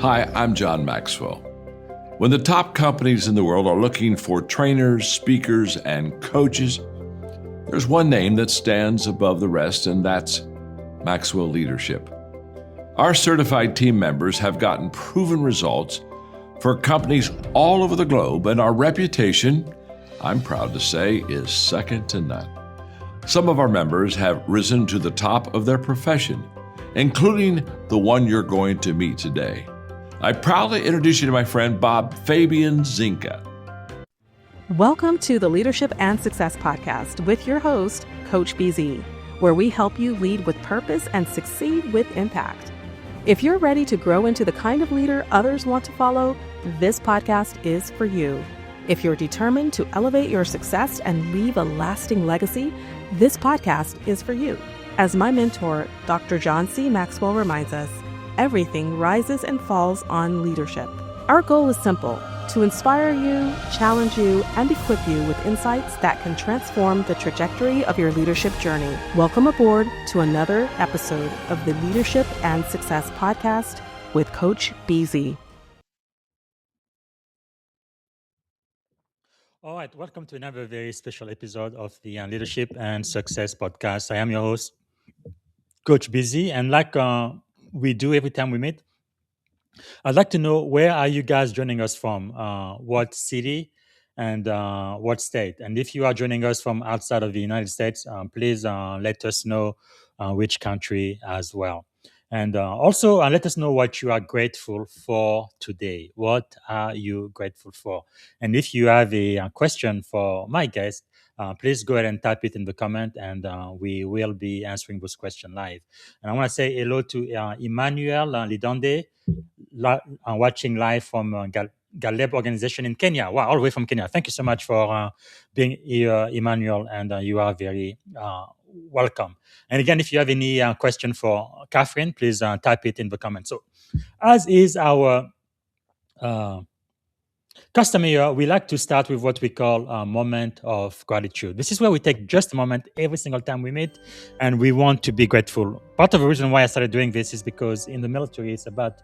Hi, I'm John Maxwell. When the top companies in the world are looking for trainers, speakers, and coaches, there's one name that stands above the rest, and that's Maxwell Leadership. Our certified team members have gotten proven results for companies all over the globe, and our reputation, I'm proud to say, is second to none. Some of our members have risen to the top of their profession, including the one you're going to meet today. I proudly introduce you to my friend Bob Fabian Zinka. Welcome to the Leadership and Success Podcast with your host, Coach BZ, where we help you lead with purpose and succeed with impact. If you're ready to grow into the kind of leader others want to follow, this podcast is for you. If you're determined to elevate your success and leave a lasting legacy, this podcast is for you. As my mentor, Dr. John C. Maxwell reminds us, everything rises and falls on leadership. Our goal is simple: to inspire you, challenge you, and equip you with insights that can transform the trajectory of your leadership journey. Welcome aboard to another episode of the Leadership and Success Podcast with Coach BZ. All right, welcome to another very special episode of the Leadership and Success Podcast. I am your host, Coach BZ, and like we do every time we meet, I'd like to know, where are you guys joining us from? What city and what state? And if you are joining us from outside of the United States, please let us know which country as well. And also let us know what you are grateful for today. What are you grateful for? And if you have a question for my guest, please go ahead and type it in the comment, and we will be answering those questions live. And I want to say hello to Emmanuel Lidonde, watching live from Galeb organization in Kenya. Wow, all the way from Kenya. Thank you so much for being here, Emmanuel, and you are very welcome. And again, if you have any question for Kathryn, please type it in the comments. So, as is our custom here, we like to start with what we call a moment of gratitude. This is where we take just a moment every single time we meet, and we want to be grateful. Part of the reason why I started doing this is because in the military, it's about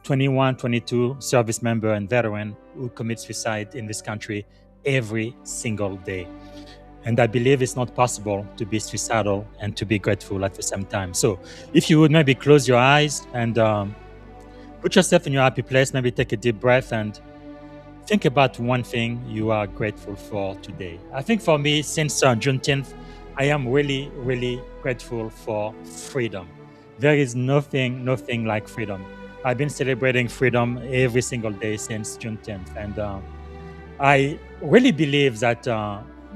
21, 22 service member and veteran who commit suicide in this country every single day. And I believe it's not possible to be suicidal and to be grateful at the same time. So if you would maybe close your eyes and put yourself in your happy place, maybe take a deep breath and think about one thing you are grateful for today. I think for me, since June 10th, I am really, really grateful for freedom. There is nothing like freedom. I've been celebrating freedom every single day since June 10th. And I really believe that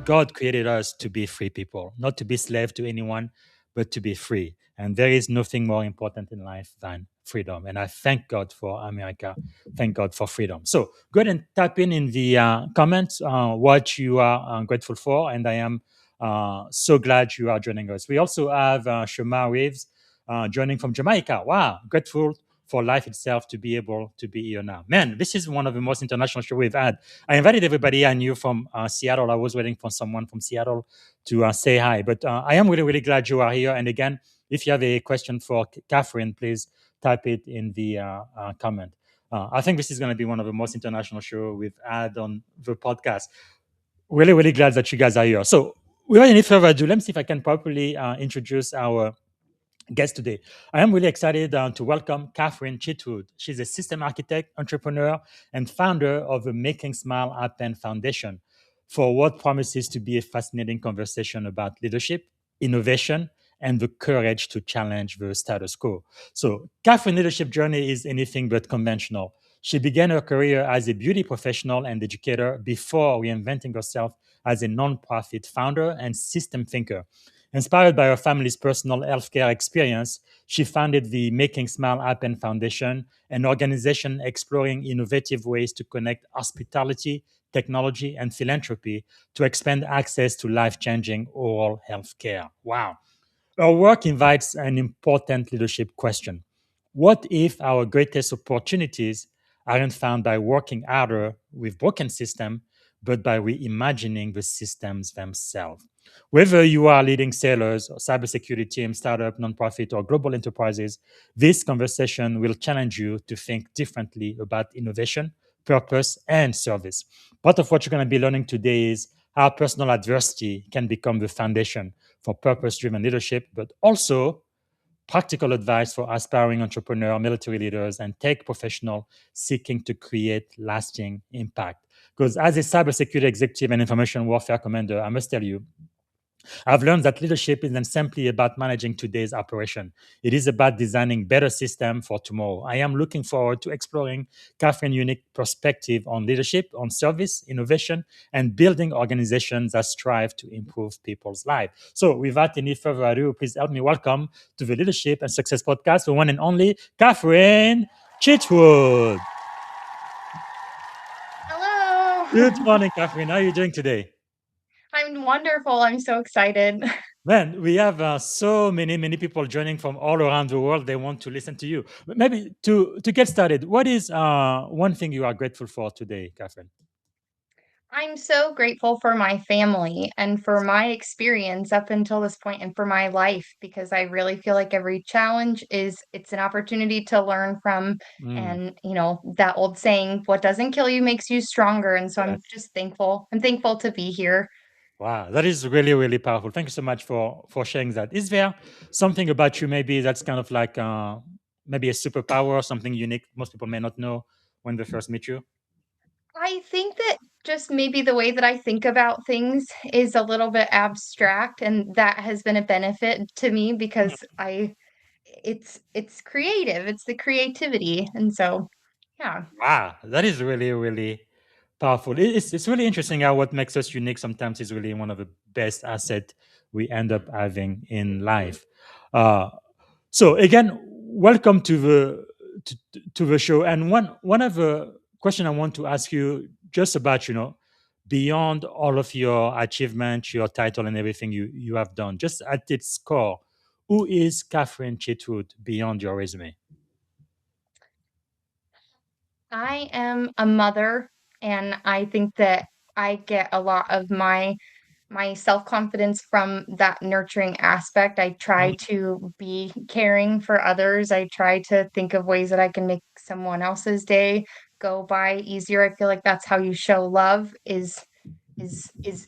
God created us to be free people, not to be slave to anyone, but to be free. And there is nothing more important in life than freedom. And I thank God for America. Thank God for freedom. So go ahead and type in the comments what you are grateful for. And I am so glad you are joining us. We also have Shema Reeves joining from Jamaica. Wow, grateful for life itself to be able to be here now. Man, this is one of the most international shows we've had. I invited everybody I knew from Seattle. I was waiting for someone from Seattle to say hi. But I am really, really glad you are here. And again, if you have a question for Kathryn, please type it in the comment. I think this is going to be one of the most international shows we've had on the podcast. Really, really glad that you guys are here. So without any further ado, let me see if I can properly introduce our guest today. I am really excited to welcome Kathryn Chitwood. She's a system architect, entrepreneur, and founder of the Making Smile Happen Foundation for what promises to be a fascinating conversation about leadership, innovation, and the courage to challenge the status quo. So Kathryn's leadership journey is anything but conventional. She began her career as a beauty professional and educator before reinventing herself as a nonprofit founder and system thinker. Inspired by her family's personal healthcare experience, she founded the Making Smile Happen Foundation, an organization exploring innovative ways to connect hospitality, technology, and philanthropy to expand access to life-changing oral healthcare. Wow. Her work invites an important leadership question. What if our greatest opportunities aren't found by working harder with broken systems, but by reimagining the systems themselves. Whether you are leading sailors, or cybersecurity teams, startup, nonprofit, or global enterprises, this conversation will challenge you to think differently about innovation, purpose, and service. Part of what you're going to be learning today is how personal adversity can become the foundation for purpose driven leadership, but also practical advice for aspiring entrepreneur, military leaders, and tech professional seeking to create lasting impact. Because as a cybersecurity executive and information warfare commander, I must tell you, I've learned that leadership isn't simply about managing today's operation. It is about designing better systems for tomorrow. I am looking forward to exploring Kathryn's unique perspective on leadership, on service, innovation, and building organizations that strive to improve people's lives. So, without any further ado, please help me welcome to the Leadership and Success Podcast, the one and only Kathryn Chitwood. Hello. Good morning, Kathryn. How are you doing today? I'm wonderful. I'm so excited. Man, we have so many people joining from all around the world. They want to listen to you. But maybe to get started, what is one thing you are grateful for today, Catherine? I'm so grateful for my family and for my experience up until this point and for my life because I really feel like every challenge it's an opportunity to learn from Mm, and that old saying what doesn't kill you makes you stronger and so I'm yes. just thankful. I'm thankful to be here. Wow, that is really powerful. Thank you so much for sharing that. Is there something about you maybe that's kind of like maybe a superpower or something unique most people may not know when they first meet you? I think that just maybe the way that I think about things is a little bit abstract and that has been a benefit to me because I it's creative, it's the creativity, and so, yeah. Wow, that is really powerful. It's really interesting how what makes us unique sometimes is really one of the best asset we end up having in life. Uh, so again, welcome to the show. And one of the question I want to ask you just about beyond all of your achievements, your title, and everything you have done, just at its core, who is Kathryn Chitwood beyond your resume? I am a mother, and I think that I get a lot of my self-confidence from that nurturing aspect. I try to be caring for others. I try to think of ways that I can make someone else's day go by easier. I feel like that's how you show love is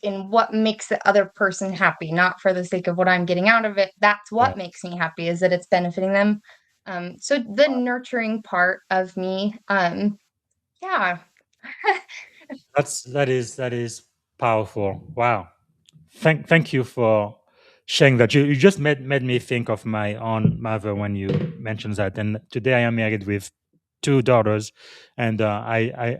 in what makes the other person happy, not for the sake of what I'm getting out of it. That's what Right. makes me happy is that it's benefiting them. So the nurturing part of me, yeah. That is powerful. Wow. Thank you for sharing that. You just made me think of my own mother when you mentioned that. And today I am married with two daughters, and I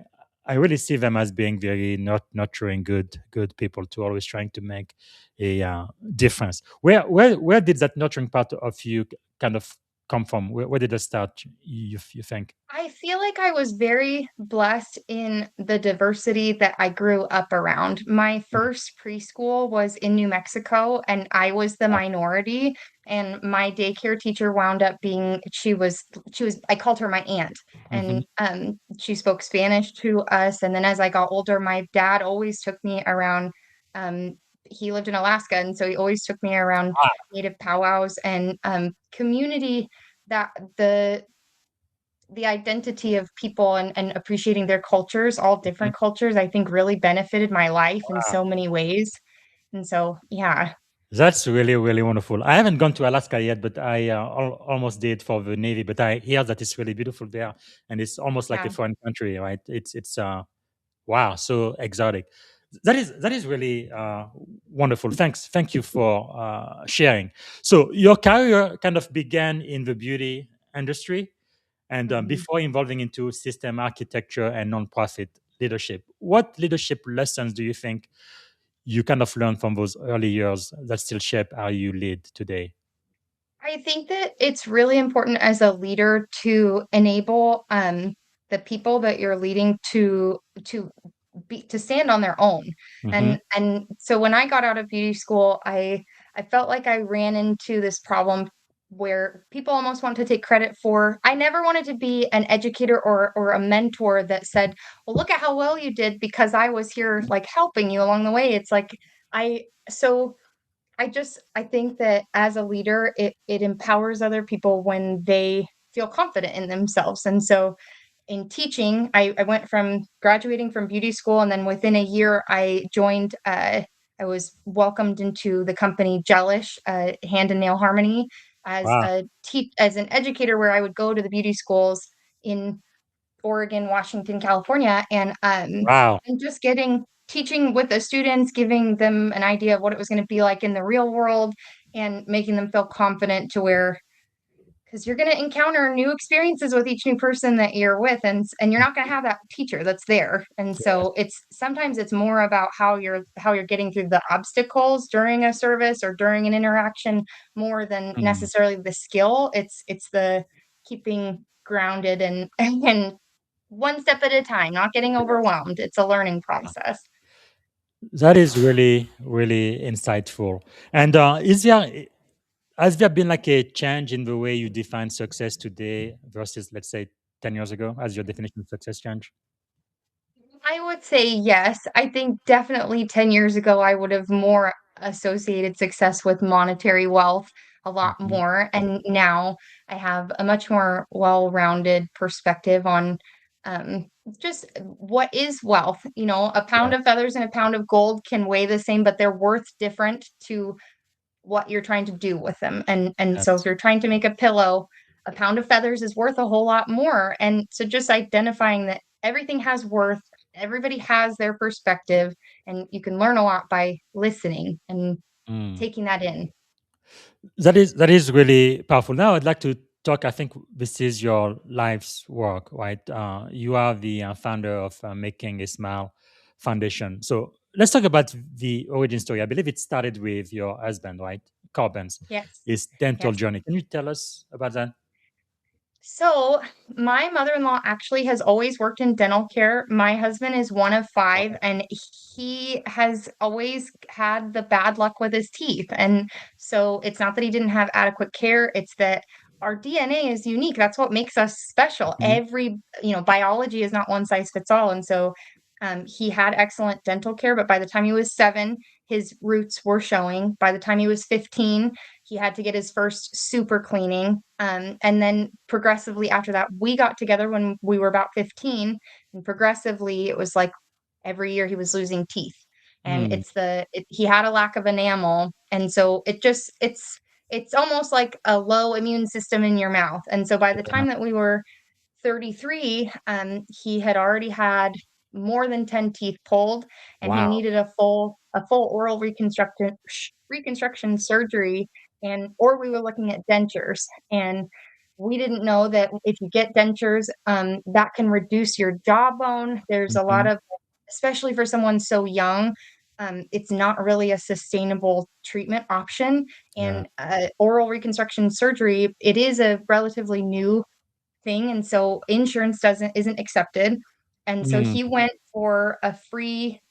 really see them as being very nurturing, good people to always trying to make a difference. Where did that nurturing part of you kind of come from? Where did it start? You think? I feel like I was very blessed in the diversity that I grew up around. My Mm. first preschool was in New Mexico, and I was the Wow. minority. And my daycare teacher wound up being she was I called her my aunt, Hmm. and she spoke Spanish to us. And then as I got older, my dad always took me around. Um, he lived in Alaska, and so he always took me around native powwows and community that the identity of people and appreciating their cultures, all Mhm. different cultures, I think really benefited my life in Wow. so many ways. And so, yeah. That's really wonderful. I haven't gone to Alaska yet, but I almost did for the Navy. But I hear that it's really beautiful there, and it's almost like a Yeah. foreign country, right? It's wow, so exotic. That is really wonderful. Thank you for sharing. So your career kind of began in the beauty industry, and Mhm. before evolving into system architecture and nonprofit leadership. What leadership lessons do you think you kind of learn from those early years that still shape how you lead today? I think that it's really important as a leader to enable the people that you're leading to stand on their own. Hmm. And so when I got out of beauty school, I felt like I ran into this problem where people almost want to take credit for. I never wanted to be an educator or a mentor that said, "Well, look at how well you did because I was here like helping you along the way." It's like I so I think that as a leader, it empowers other people when they feel confident in themselves. And so in teaching, I went from graduating from beauty school, and then within a year, I was welcomed into the company Gelish, Hand and Nail Harmony, Wow. as an educator, where I would go to the beauty schools in Oregon, Washington, California, Wow. and just getting teaching with the students, giving them an idea of what it was going to be like in the real world, and making them feel confident to where because you're going to encounter new experiences with each new person that you're with, and you're not going to have that teacher that's there. And Yes. so it's sometimes it's more about how you're getting through the obstacles during a service or during an interaction more than Mm. necessarily the skill. It's the keeping grounded and and one step at a time, not getting Yes. overwhelmed. It's a learning process. That is really, really insightful. And has there been like a change in the way you define success today versus, let's say, 10 years ago? Has your definition of success changed? I would say yes. I think definitely 10 years ago, I would have more associated success with monetary wealth a lot Mhm. more. And now I have a much more well-rounded perspective on um, just what is wealth. You know, a pound Yes. of feathers and a pound of gold can weigh the same, but they're worth different to what you're trying to do with them. And so if Yes. you're trying to make a pillow, a pound of feathers is worth a whole lot more. And so just identifying that everything has worth, everybody has their perspective, and you can learn a lot by listening and Mm. taking that in. That is really powerful. Now I'd like to talk. I think this is your life's work, right? You are the founder of Making a Smile Foundation. So let's talk about the origin story. I believe it started with your husband, right? Corbin's Yes. his dental Yes. journey. Can you tell us about that? So, my mother-in-law actually has always worked in dental care. My husband is one of 5, Wow. and he has always had the bad luck with his teeth, and so it's not that he didn't have adequate care, it's that our DNA is unique. That's what makes us special. Mhm. Biology is not one size fits all, and so, he had excellent dental care, but by the time he was 7, his roots were showing. By the time he was 15, he had to get his first super cleaning. And then progressively after that, we got together when we were about 15. And progressively, it was like every year he was losing teeth. And Mm. he had a lack of enamel. And so it's almost like a low immune system in your mouth. And so by the Yeah. time that we were 33, he had already had more than 10 teeth pulled, and he Wow. needed a full oral reconstruction surgery, and or we were looking at dentures. And we didn't know that if you get dentures, that can reduce your jawbone. There's a lot Mhm. of, especially for someone so young, it's not really a sustainable treatment option. Yeah. And oral reconstruction surgery, it is a relatively new thing, and so insurance isn't accepted. And so Mm. he went for a free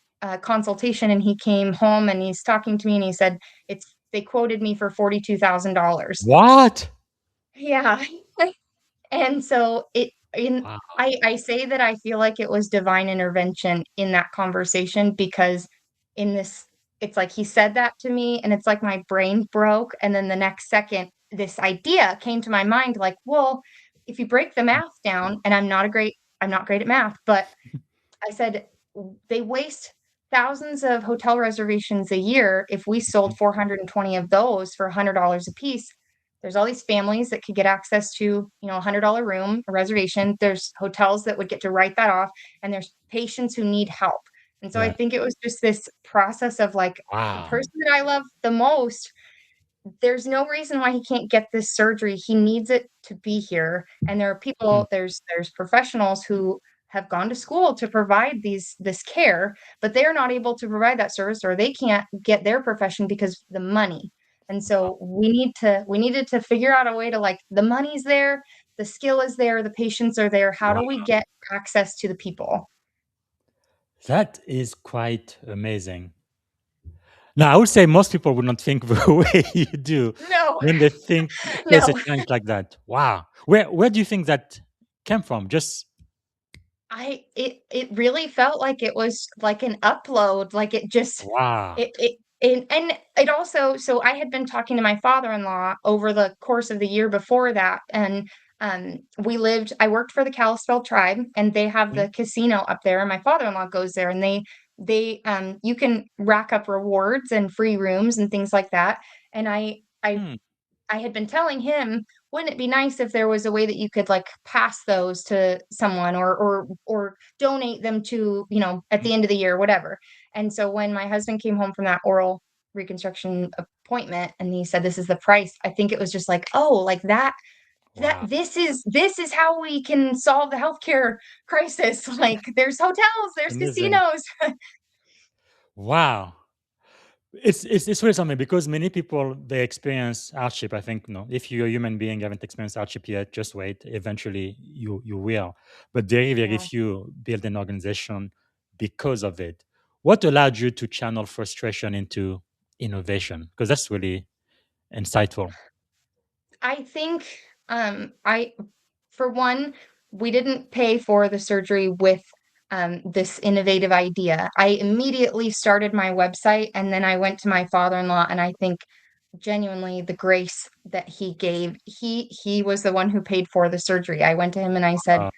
consultation, and he came home and he's talking to me and he said, it's they quoted me for $42,000. What? Yeah. And so it in Wow. I say that I feel like it was divine intervention in that conversation, because in this it's like he said that to me, and it's like my brain broke, and then the next second this idea came to my mind like, well, if you break the math down, and I'm not great at math, but I said, They waste thousands of hotel reservations a year. If we sold 420 of those for $100 a piece, there's all these families that could get access to, a $100 room, a reservation. There's hotels that would get to write that off, and there's patients who need help. And so I Yeah. think it was just this process of like the Wow. person that I love the most, there's no reason why he can't get this surgery. He needs it to be here. And there are Mm. people, there's professionals who have gone to school to provide this care, but they're not able to provide that service, or they can't get their profession because the money. And so we needed to figure out a way to, like, the money's there, the skill is there, the patients are there. How Wow. do we get access to the people? That is quite amazing. Now, I would say most people would not think the way you do No, when they think there's a no. challenge like that. Wow. Where do you think that came from? Just It really felt like it was like an upload, like it just wow. it and it also so I had been talking to my father-in-law over the course of the year before that, and, I worked for the Kalispel tribe, and they have Mhm. the casino up there, and my father-in-law goes there, and you can rack up rewards and free rooms and things like that, and Hmm. I had been telling him, "Wouldn't it be nice if there was a way that you could, like, pass those to someone or donate them to, at the end of the year, whatever." And so when my husband came home from that oral reconstruction appointment and he said, "This is the price," I think it was just like, "Oh, like that Wow. this is how we can solve the healthcare crisis." Like, there's hotels, there's Amazing. casinos. Wow. It's really something because many people they experience hardship. I think if you're a human being, you haven't experienced hardship yet, just wait. Eventually, you will. But very Yeah. few build an organization because of it. What allowed you to channel frustration into innovation? Because that's really insightful. I think, I for one, we didn't pay for the surgery with, this innovative idea. I immediately started my website, and then I went to my father-in-law, and I think genuinely the grace that he gave, he was the one who paid for the surgery. I went to him and I said, Uh,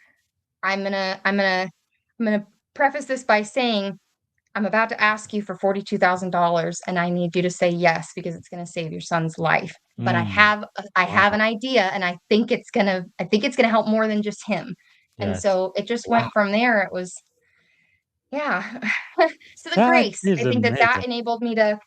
I'm gonna preface this by saying I'm about to ask you for $42,000 and I need you to say yes because it's gonna save your son's life. But mm, I wow. have an idea and I think it's gonna help more than just him. And Yes. so it just Wow. went from there. It was yeah. So the That grace, I is think that amazing. enabled me to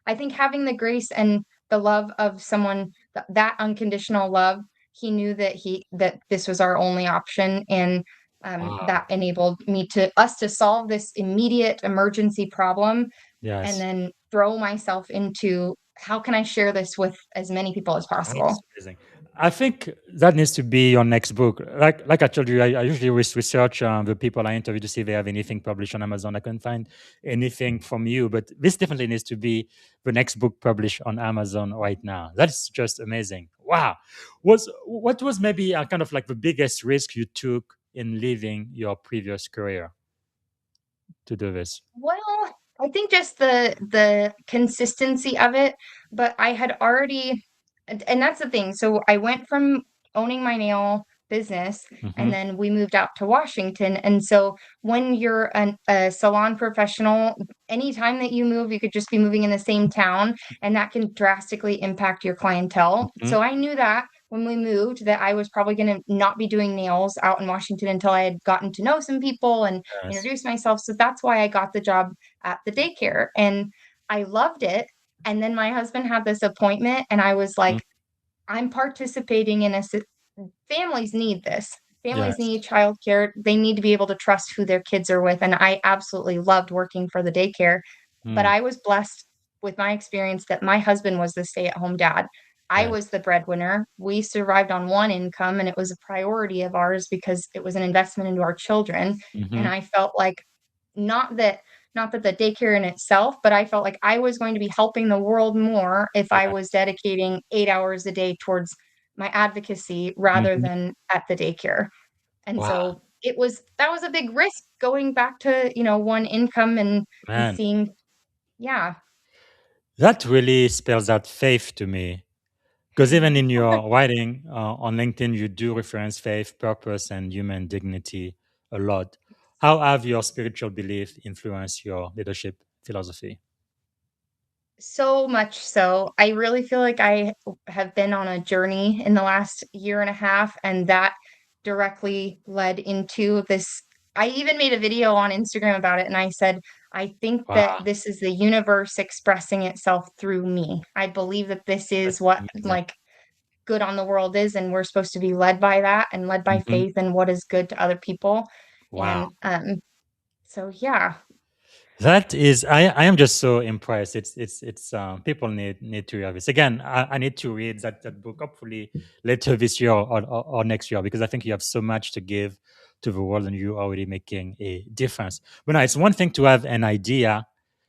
I think having the grace and the love of someone, that unconditional love, he knew that this was our only option, and, Wow. that enabled me to us to solve this immediate emergency problem, and Yes. then throw myself into, "How can I share this with as many people as possible?" That's amazing. I think that needs to be your next book. Like I told you, I usually research the people I interview to see if they have anything published on Amazon. I couldn't find anything from you, but this definitely needs to be the next book published on Amazon right now. That's just amazing. Wow. What was maybe kind of like the biggest risk you took in leaving your previous career to do this? Well, I think just the consistency of it, but I had already and that's the thing. So I went from owning my nail business and Hmm. then we moved out to Washington. And so when you're a salon professional, anytime that you move, you could just be moving in the same town and that can drastically impact your clientele. Hmm. So I knew that when we moved that I was probably going to not be doing nails out in Washington until I had gotten to know some people and Yes. introduce myself. So that's why I got the job at the daycare and I loved it. And then my husband had this appointment and I was Mm. like, I'm participating in families need this. Families Yes. need childcare. They need to be able to trust who their kids are with. And I absolutely loved working for the daycare. But Mm. I was blessed with my experience that my husband was the stay-at-home dad. I Yes. was the breadwinner. We survived on one income, and it was a priority of ours because it was an investment into our children. And Hmm. I felt like not that not that the daycare in itself, but I felt like I was going to be helping the world more if I was Yes. dedicating 8 hours a day towards my advocacy rather Hmm. than at the daycare. And Wow, so that was a big risk going back to, one income and man. seeing yeah. That really spells out faith to me. Because even in your writing on LinkedIn, you do reference faith, purpose, and human dignity a lot. How have your spiritual belief influenced your leadership philosophy? So much so. I really feel like I have been on a journey in the last year and a half, and that directly led into this. I even made a video on Instagram about it, and I said, I think that Wow, this is the universe expressing itself through me. I believe that this is that's what amazing. like good on the world is, and we're supposed to be led by that and led by Mhm. faith and what is good to other people. Wow. And so yeah. That is, I am just so impressed. It's people need to hear this. Again, I need to read that book hopefully later this year or next year because I think you have so much to give to the world and you're already making a difference. But now it's one thing to have an idea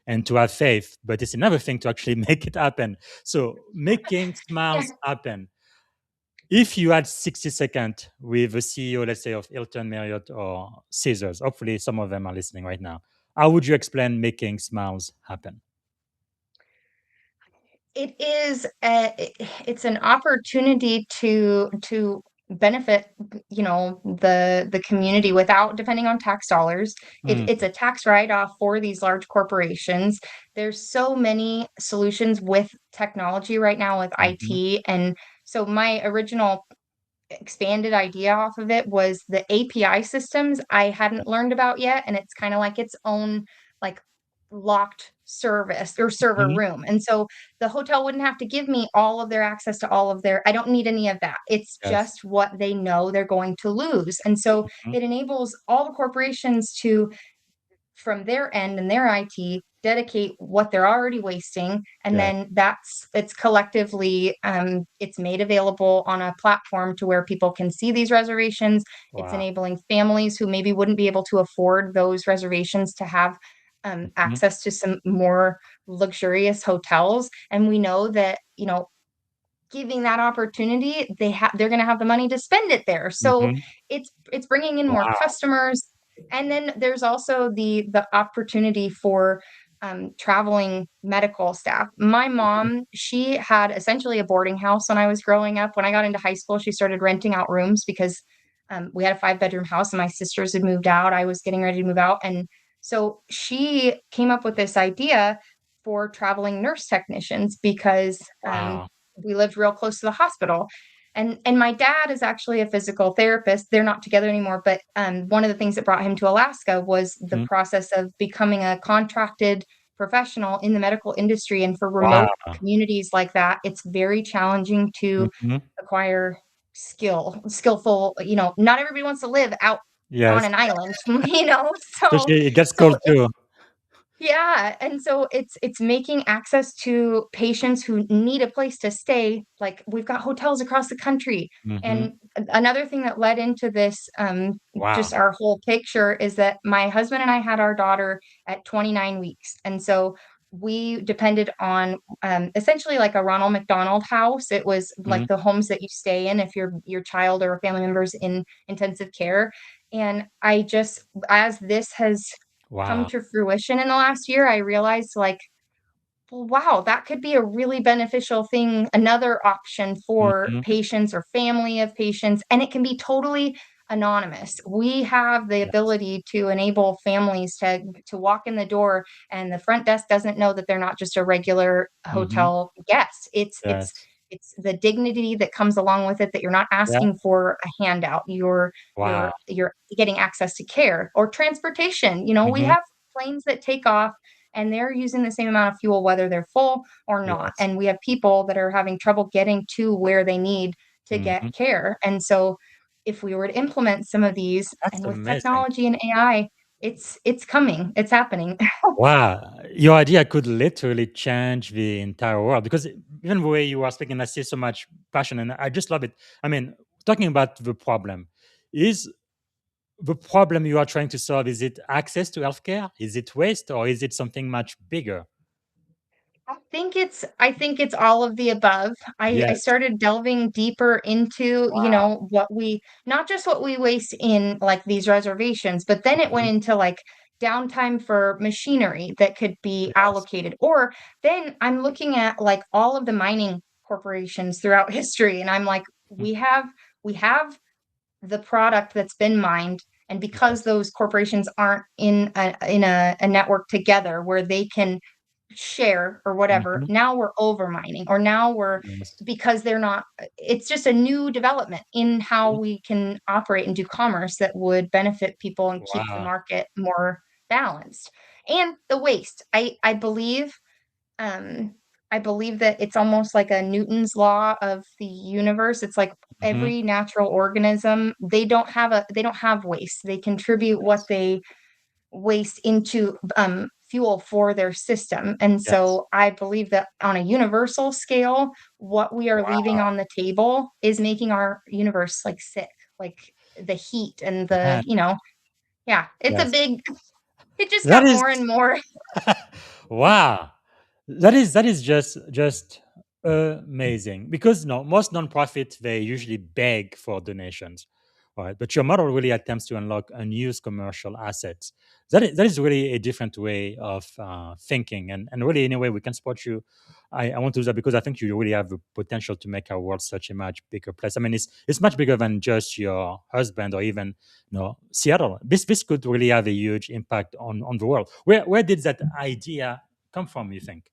and to have faith, but it's another thing to actually make it happen. So making Yeah. smiles happen. If you had 60 seconds with the CEO, let's say of Hilton, Marriott, or Caesars, hopefully some of them are listening right now, how would you explain making smiles happen? It is it's an opportunity to benefit, the community without depending on tax dollars. Mm, It's a tax write-off for these large corporations. There's so many solutions with technology right now with mhm, IT, and so my original expanded idea off of it was the API systems I hadn't learned about yet, and it's kind of like its own like locked service or server mhm, room. And so the hotel wouldn't have to give me all of their access to all of their I don't need any of that. It's yes. just what they know they're going to lose. And so Mhm, it enables all the corporations to from their end and their IT dedicate what they're already wasting, and yes. then it's collectively it's made available on a platform to where people can see these reservations. It's Wow. enabling families who maybe wouldn't be able to afford those reservations to have Mhm, access to some more luxurious hotels, and we know that giving that opportunity, they're gonna have the money to spend it there. So mhm. it's bringing in more Wow. customers, and then there's also the opportunity for traveling medical staff. My Mhm, mom, she had essentially a boarding house when I was growing up. When I got into high school, she started renting out rooms because we had a 5-bedroom house and my sisters had moved out. I was getting ready to move out, and so she came up with this idea for traveling nurse technicians because wow. we lived real close to the hospital. And my dad is actually a physical therapist. They're not together anymore, but one of the things that brought him to Alaska was the Mhm. process of becoming a contracted professional in the medical industry. And for remote Wow. communities like that, it's very challenging to Mhm. acquire skillful. Not everybody wants to live out on Yes. an island, so Especially it gets so cold too. yeah, and so it's making access to patients who need a place to stay. Like, we've got hotels across the country, Mhm. and another thing that led into this, just Wow. our whole picture, is that my husband and I had our daughter at 29 weeks, and so we depended on, essentially like a Ronald McDonald House. It was like Mhm. the homes that you stay in if your child or a family member's in intensive care, and I just as this has come Wow. to fruition in the last year, I realized, like, well, wow, that could be a really beneficial thing, another option for Mhm. patients or family of patients, and it can be totally anonymous. We have the Yes. ability to enable families to walk in the door, and the front desk doesn't know that they're not just a regular Mhm. hotel guest. Yes. It's the dignity that comes along with it, that you're not Yeah. asking for a handout. Wow. You're getting access to care or transportation. We Mhm. have planes that take off and they're using the same amount of fuel whether they're full or not. Yes. And we have people that are having trouble getting to where they need to get Mhm. care. And so if we were to implement some of these, That's and with amazing. technology and AI, it's coming, it's happening. Wow. Your idea could literally change the entire world because even the way you are speaking, I see so much passion and I just love it. I mean, talking about the problem, is the problem you are trying to solve, is it access to healthcare? Is it waste or is it something much bigger? I think it's all of the above. I Yes. started delving deeper into, Wow. what we not just what we waste in like these reservations, but then it went Mhm. into like downtime for machinery that could be Yes. allocated. Or then I'm looking at like all of the mining corporations throughout history, and I'm like, Mhm. we have the product that's been mined, and because Yes. those corporations aren't in a network together where they can share or whatever, Mhm. now we're over mining, or now we're Yes. because they're not it's just a new development in how Mhm. we can operate and do commerce that would benefit people and keep the Wow. market more balanced. And the waste, um, I believe that it's almost like a Newton's law of the universe. It's like Mhm. every natural organism, they don't have waste. They contribute what Yes. they waste into fuel for their system. And Yes. so I believe that on a universal scale, what we are leaving Wow. on the table is making our universe like sick, like the heat and Man. yeah, it's a Yes. big. It just That got is more and more. wow. That is just amazing because no, most nonprofits they usually beg for donations, right? But your model really attempts to unlock unused commercial assets. That is really a different way of thinking, and really in a way we can support you. I want to do that because I think you really have the potential to make our world such a much bigger place. I mean, it's much bigger than just your husband or even Seattle. This could really have a huge impact on the world. Where did that idea come from? You think?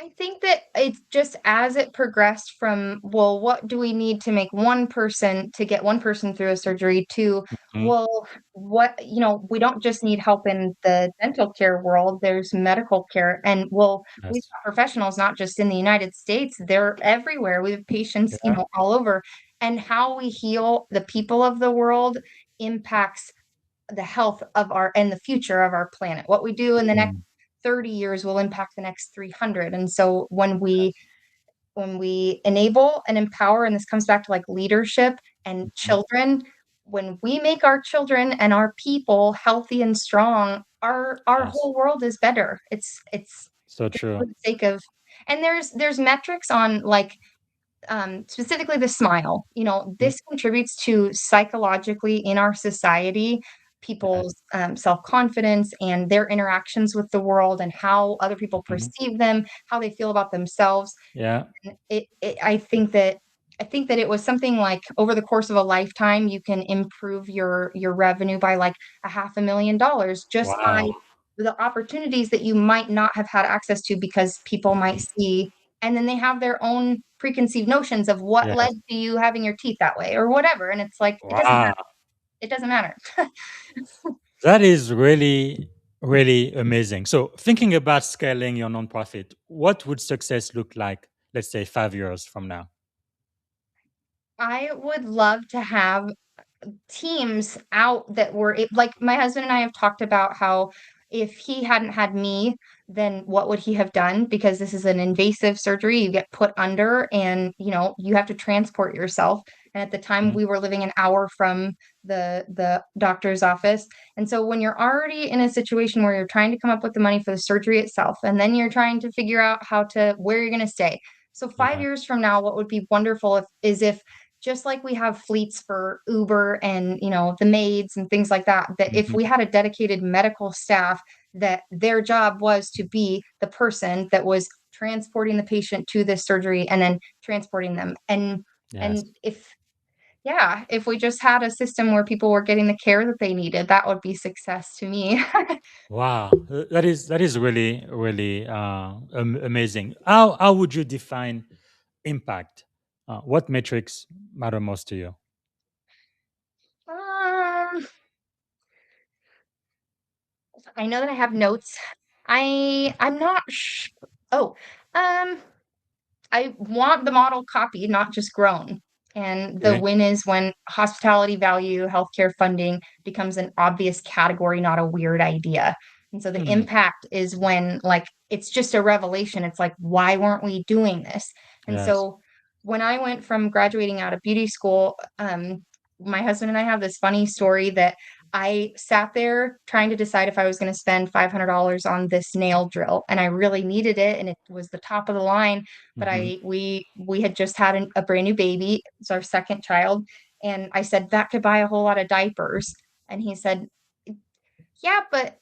I think that it's just as it progressed from, well, what do we need to make one person to get one person through a surgery to, Mhm. well, we don't just need help in the dental care world, there's medical care. And well, we've Yes. got professionals not just in the United States, they're everywhere. We have patients, Yeah. all over. And how we heal the people of the world impacts the health of our and the future of our planet. What we do in the next Mm. 30 years will impact the next 300. And so when we enable and empower, and this comes back to like leadership and Mhm. children, when we make our children and our people healthy and strong, our Yes. whole world is better. It's So for true. the sake of, and there's metrics on like specifically the smile. Mm. This contributes to psychologically in our society, Yes. people's self confidence and their interactions with the world and how other people Mhm. perceive them, how they feel about themselves. Yeah. I think that it was something like over the course of a lifetime, you can improve your revenue by like a $500,000 just by Wow. the opportunities that you might not have had access to because people might see, and then they have their own preconceived notions of what led Yes. to you having your teeth that way or whatever, and it's like, it doesn't Wow. matter. It doesn't matter. That is really, really amazing. So, thinking about scaling your nonprofit, what would success look like, let's say 5 years from now? I would love to have teams out that were like my husband and I have talked about how if he hadn't had me, then what would he have done? Because this is an invasive surgery. You get put under and you have to transport yourself. And at the time Mhm. we were living an hour from the doctor's office. And so when you're already in a situation where you're trying to come up with the money for the surgery itself, and then you're trying to figure out how to where you're going to stay. So five Yeah. years from now, what would be wonderful if just like we have fleets for Uber and, the maids and things like that, that if Mhm. we had a dedicated medical staff that their job was to be the person that was transporting the patient to this surgery and then transporting them. And Yes. if we just had a system where people were getting the care that they needed, that would be success to me. Wow. That is really, really amazing. How would you define impact? What metrics matter most to you? um, I know that I have notes. I'm not oh, um I want the model copied, not just grown. And the Okay. win is when hospitality value, healthcare funding becomes an obvious category, not a weird idea. And so the Hmm. impact is when, like, it's just a revelation. It's like, why weren't we doing this? And Yes. so when I went from graduating out of beauty school, my husband and I have this funny story that I sat there trying to decide if I was going to spend $500 on this nail drill, and I really needed it, and it was the top of the line. But Hmm. we had just had a brand new baby. It's our second child, and I said that could buy a whole lot of diapers, and he said, "Yeah, but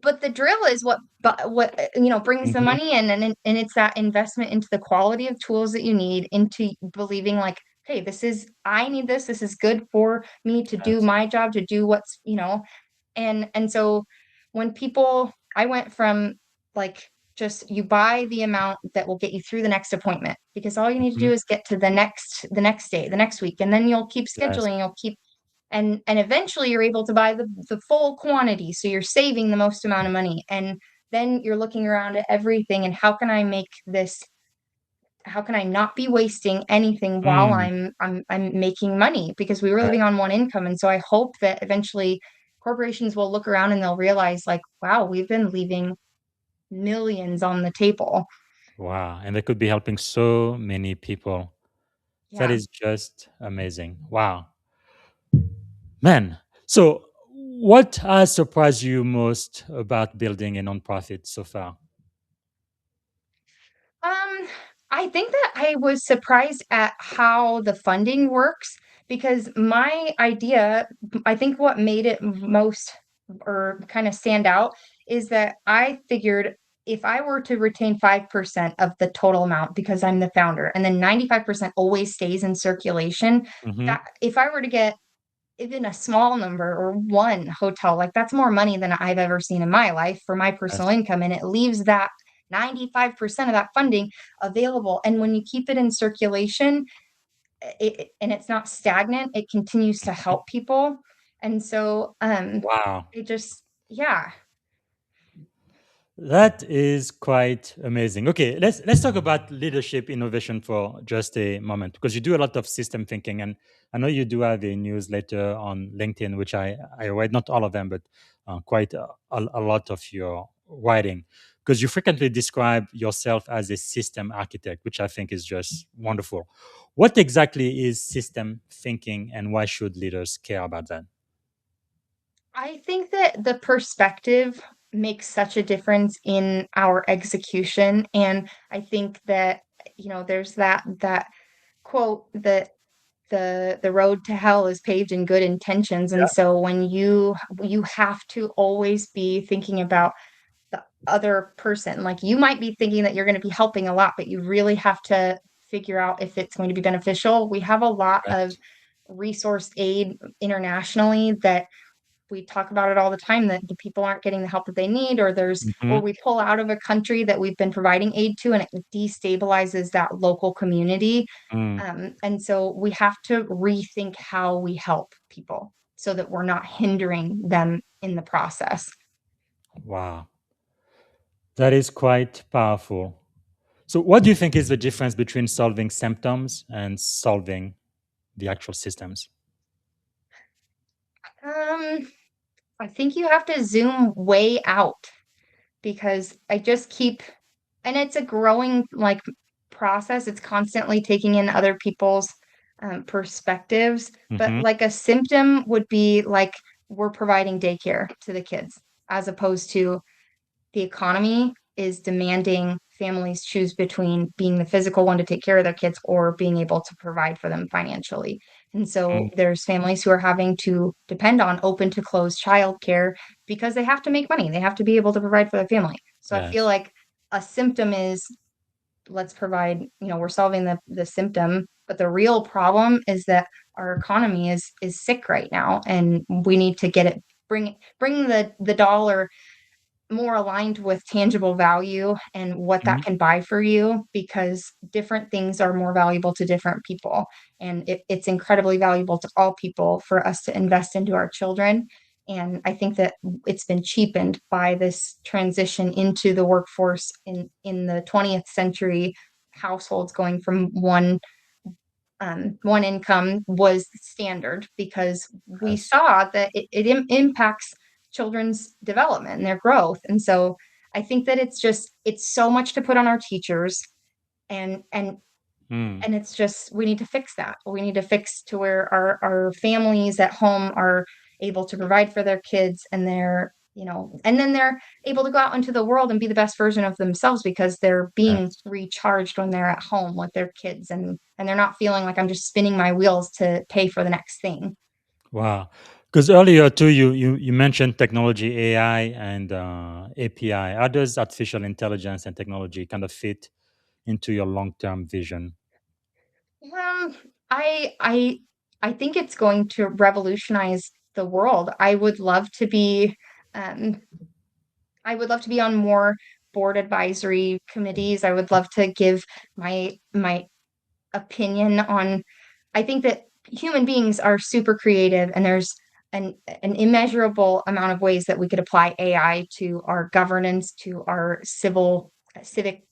but the drill is what brings the Hmm. money in, and it's that investment into the quality of tools that you need, into believing like, hey, I need this. This is good for me to do Yes. my job, to do and so when people I went from like just you buy the amount that will get you through the next appointment because all you need to Hmm. do is get to the next day, the next week, and then you'll keep Yes. scheduling, you'll keep and eventually you're able to buy the full quantity, so you're saving the most amount of money, and then you're looking around at everything and how can I not be wasting anything while Mm. I'm making money, because we were living Yes. on one income. And so I hope that eventually corporations will look around and they'll realize like, wow, we've been leaving millions on the table. Wow. And they could be helping so many people. That Yeah. is just amazing. Wow. Man. So What has surprised you most about building a nonprofit so far? Um, I think that I was surprised at how the funding works because my idea, I think what made it most or kind of stand out is that I figured if I were to retain 5% of the total amount because I'm the founder, and then 95% always stays in circulation, Hmm. that if I were to get even a small number or one hotel, like, that's more money than I've ever seen in my life for my personal Yes. income, and it leaves that 95% of that funding available, and when you keep it in circulation, and it's not stagnant, it continues to help people, and so, Wow. it just yeah. That is quite amazing. Okay, let's talk about leadership innovation for just a moment because you do a lot of system thinking, and I know you do have a newsletter on LinkedIn, which I read not all of them, but quite a lot of your writing because you frequently describe yourself as a system architect, which I think is just wonderful. What exactly is system thinking, and why should leaders care about that? I think that the perspective makes such a difference in our execution, and I think that, there's that quote that the road to hell is paved in good intentions, and so when you have to always be thinking about the other person. Like, you might be thinking that you're gonna be helping a lot, but you really have to figure out if it's going to be beneficial. We have a lot of Right. resource aid internationally that we talk about it all the time that the people aren't getting the help that they need, or Hmm. we pull out of a country that we've been providing aid to, and it destabilizes that local community. Mm, And so we have to rethink how we help people so that we're not hindering them in the process. wow, that is quite powerful. So, what do you think is the difference between solving symptoms and solving the actual systems? Um, I think you have to zoom way out because I just keep and it's a growing, like, process, it's constantly taking in other people's, perspectives, but, Hmm. like, a symptom would be, like, we're providing daycare to the kids, as opposed to the economy is demanding families choose between being the physical one to take care of their kids or being able to provide for them financially. And Mm, so there's families who are having to depend on open to closed childcare because they have to make money. They have to be able to provide for their family. So I feel yes. like a symptom is let's provide, we're solving the symptom, but the real problem is that our economy is sick right now and we need to get it bring the dollar more aligned with tangible value and what that Mhm. can buy for you because different things are more valuable to different people. And it's incredibly valuable to all people for us to invest into our children. And I think that it's been cheapened by this transition into the workforce in the 20th century. Households going from one income was standard because we Yes. saw that it impacts children's development and their growth. And so I think that it's so much to put on our teachers and and Mm, and it's just we need to fix that. We need to fix to where our families at home are able to provide for their kids and and then they're able to go out into the world and be the best version of themselves because they're being yes. recharged when they're at home with their kids and they're not feeling like I'm just spinning my wheels to pay for the next thing. Wow. Because earlier too, you mentioned technology, AI, and API. How does artificial intelligence and technology kind of fit into your long term vision? Um, I I I think it's going to revolutionize the world. Um I would love to be on more board advisory committees. I would love to give my opinion on I think that human beings are super creative and there's an immeasurable amount of ways that we could apply AI to our governance, to our civic,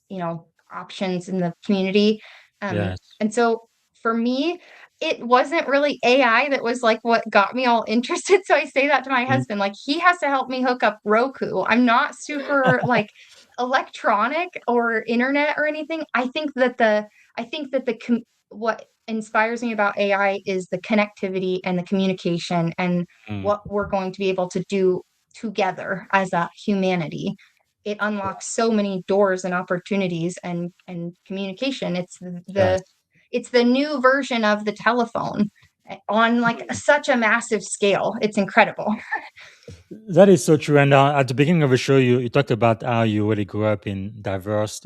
options in the community. Yes. And so for me, it wasn't really AI that was like what got me all interested. So I say that to my Mm. husband, like he has to help me hook up Roku. I'm not super like electronic or internet or anything. I think that the what inspires me about AI is the connectivity and the communication and Mm, what we're going to be able to do together as a humanity. It unlocks so many doors and opportunities and communication. yes. It's the new version of the telephone on like such a massive scale. It's incredible. That is so true. And at the beginning of the show, you talked about how you really grew up in diverse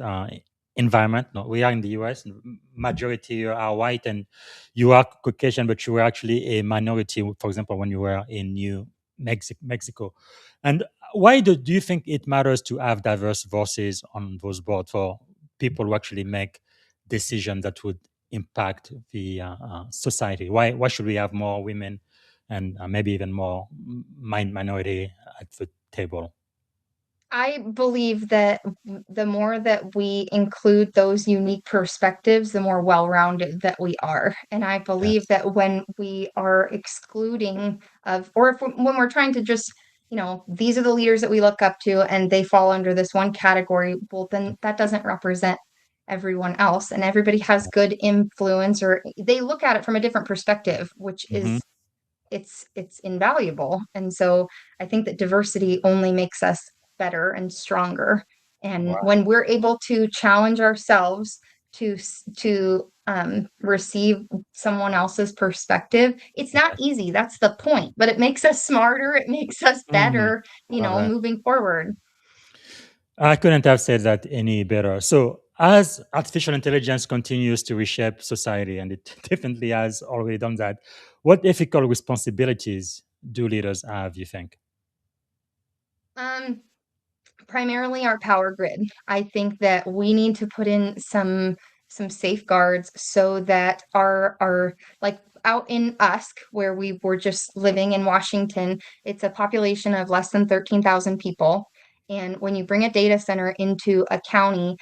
environment. No, we are in the US, and majority are white, and you are Caucasian, but you were actually a minority, for example, when you were in New Mexico. And why do you think it matters to have diverse voices on those boards for people who actually make decisions that would impact the society? Why should we have more women and maybe even more minority at the table? I believe that the more that we include those unique perspectives, the more well-rounded that we are. And I believe Yes. that when we are excluding of, or if when we're trying to just, these are the leaders that we look up to and they fall under this one category, well, then that doesn't represent everyone else. And everybody has good influence, or they look at it from a different perspective, which Mm-hmm. is it's invaluable. And so I think that diversity only makes us better and stronger. And Wow. when we're able to challenge ourselves to receive someone else's perspective, it's not Yes. easy. That's the point. But it makes us smarter. It makes us Mm, better, love that. moving forward. I couldn't have said that any better. So, as artificial intelligence continues to reshape society, and it definitely has already done that, what ethical responsibilities do leaders have, you think? Um, Primarily our power grid. I think that we need to put in some safeguards so that our like out in Usk, where we were just living in Washington, it's a population of less than 13,000 people. And when you bring a data center into a county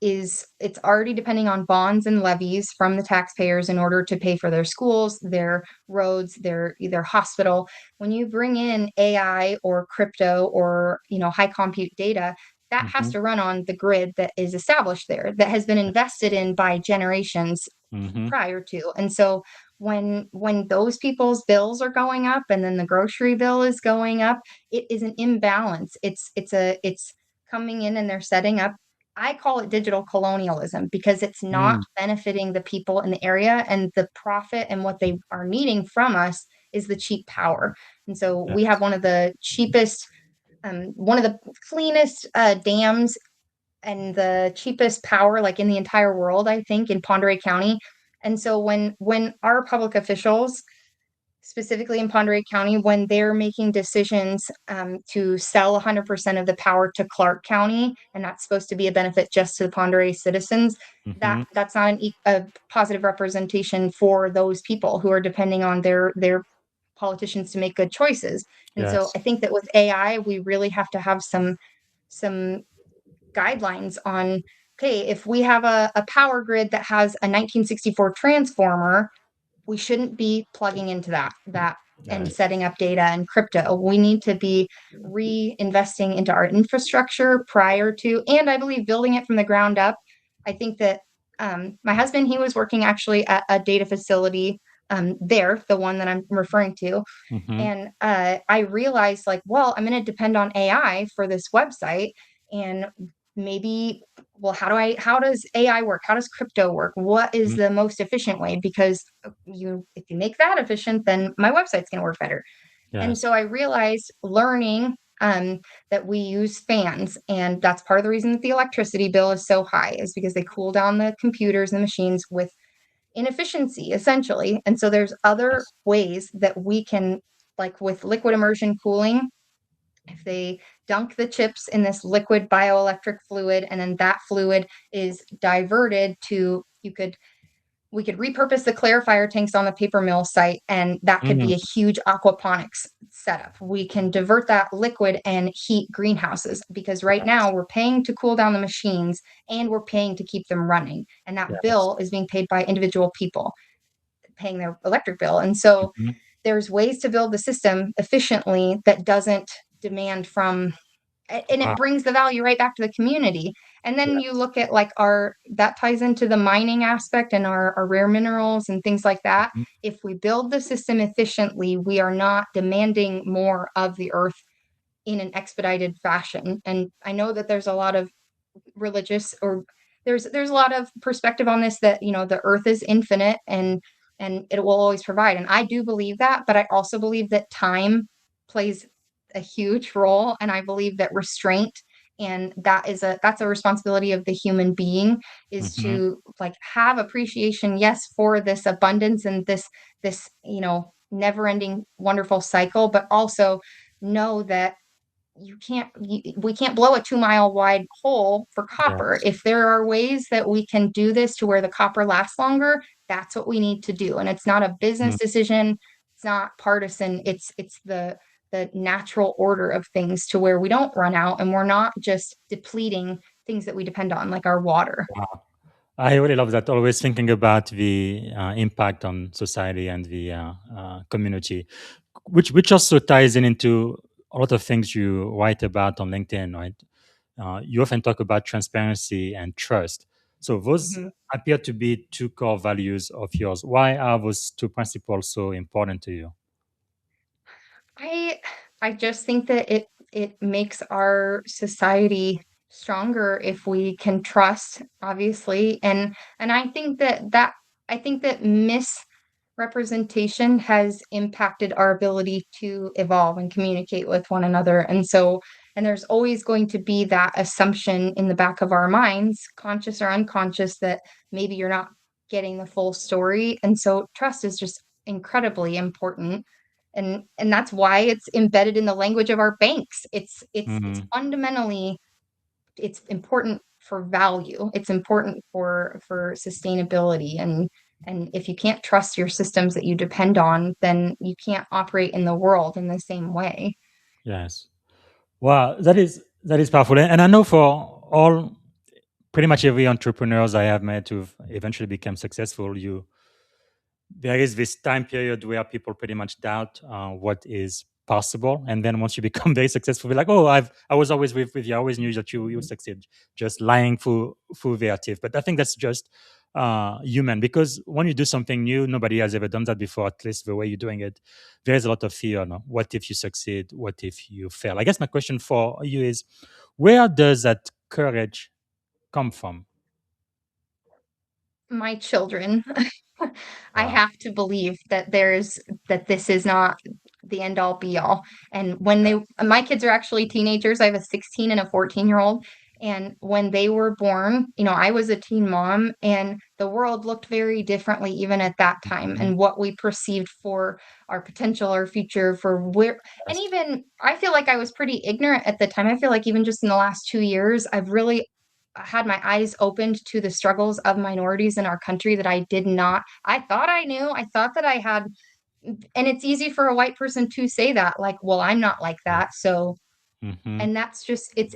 it's already depending on bonds and levies from the taxpayers in order to pay for their schools, their roads, their hospital. When you bring in AI or crypto or, high compute data, that has Mm-hmm. to run on the grid that is established there, that has been invested in by generations Mm-hmm. prior to. And so when those people's bills are going up and then the grocery bill is going up, it is an imbalance. It's coming in and they're setting up, I call it digital colonialism, because it's not Mm, benefiting the people in the area, and the profit and what they are needing from us is the cheap power. And so we have yes. one of the cleanest dams and the cheapest power like in the entire world, I think, in Pend County. And so when our public officials, specifically in Pend County, when they're making decisions to sell 100% of the power to Clark County, and that's supposed to be a benefit just to the Pend citizens, Mm-hmm. that's not a positive representation for those people who are depending on their politicians to make good choices. And so Yes. I think that with AI, we really have to have some guidelines on, okay, if we have a power grid that has a 1964 transformer, we shouldn't be plugging into that and Yes. setting up data and crypto. We need to be reinvesting into our infrastructure prior to, and I believe building it from the ground up. I think that my husband, he was working actually at a data facility there, the one that I'm referring to. Mm-hmm. And I realized, like, well, I'm going to depend on AI for this website. And maybe, well, how does AI work? How does crypto work? What is the most efficient way? Because if you make that efficient, then my website's going to work better. And Yes. so I realized learning that we use fans, and that's part of the reason that the electricity bill is so high, is because they cool down the computers and the machines with inefficiency, essentially. And so there's other Yes. ways that we can, like with liquid immersion cooling, if they dunk the chips in this liquid bioelectric fluid and then that fluid is diverted to, we could repurpose the clarifier tanks on the paper mill site, and that could Mm, be a huge aquaponics setup. We can divert that liquid and heat greenhouses, because right now yes. we're paying to cool down the machines and we're paying to keep them running. And that Yes. bill is being paid by individual people paying their electric bill. And so Mm-hmm. there's ways to build the system efficiently that doesn't demand from, and it Wow. brings the value right back to the community. And then you Yes. look at like our that ties into the mining aspect and our rare minerals and things like that. Mhm. If we build the system efficiently, we are not demanding more of the earth in an expedited fashion. And I know that there's a lot of religious or there's a lot of perspective on this that the earth is infinite and it will always provide, and I do believe that, but I also believe that time plays a huge role, and I believe that restraint, and that's a responsibility of the human being, is Mhm. to like have appreciation, yes, for this abundance and this never ending wonderful cycle, but also know that we can't blow a 2-mile wide hole for copper. Yes. If there are ways that we can do this to where the copper lasts longer, that's what we need to do. And it's not a business Mm. decision. It's not partisan. It's the natural order of things to where we don't run out and we're not just depleting things that we depend on, like our water. Wow. I really love that. Always thinking about the impact on society and the community, which also ties in into a lot of things you write about on LinkedIn, right? You often talk about transparency and trust. So those Mhm. appear to be two core values of yours. Why are those two principles so important to you? I I just think that it makes our society stronger if we can trust, obviously, and I think that misrepresentation has impacted our ability to evolve and communicate with one another. And there's always going to be that assumption in the back of our minds, conscious or unconscious, that maybe you're not getting the full story. And so trust is just incredibly important, and that's why it's embedded in the language of our banks. It's Mhm. fundamentally, it's important for value. It's important for sustainability, and if you can't trust your systems that you depend on, then you can't operate in the world in the same way. Yes. Wow, that is powerful, and I know for all pretty much every entrepreneurs I have met who've eventually become successful, there is this time period where people pretty much doubt what is possible, and then once you become very successful, they're like, "Oh, I was always with you. I always knew that you would succeed." Just lying through their teeth. But I think that's just human, because when you do something new, nobody has ever done that before. At least the way you're doing it, there is a lot of fear. No? What if you succeed? What if you fail? I guess my question for you is, where does that courage come from? My children, I Wow. have to believe that this is not the end all be all. And when my kids are actually teenagers. I have a 16 and a 14-year-old. And when they were born, I was a teen mom, and the world looked very differently even at that time. Mhm. And what we perceived for our potential, our future, for where, and Yes. even I feel like I was pretty ignorant at the time. I feel like even just in the last 2 years, I've really had my eyes opened to the struggles of minorities in our country that I did not. I thought I knew. I thought that I had, and it's easy for a white person to say that, like, well, I'm not like that. So, Hmm. and that's just it's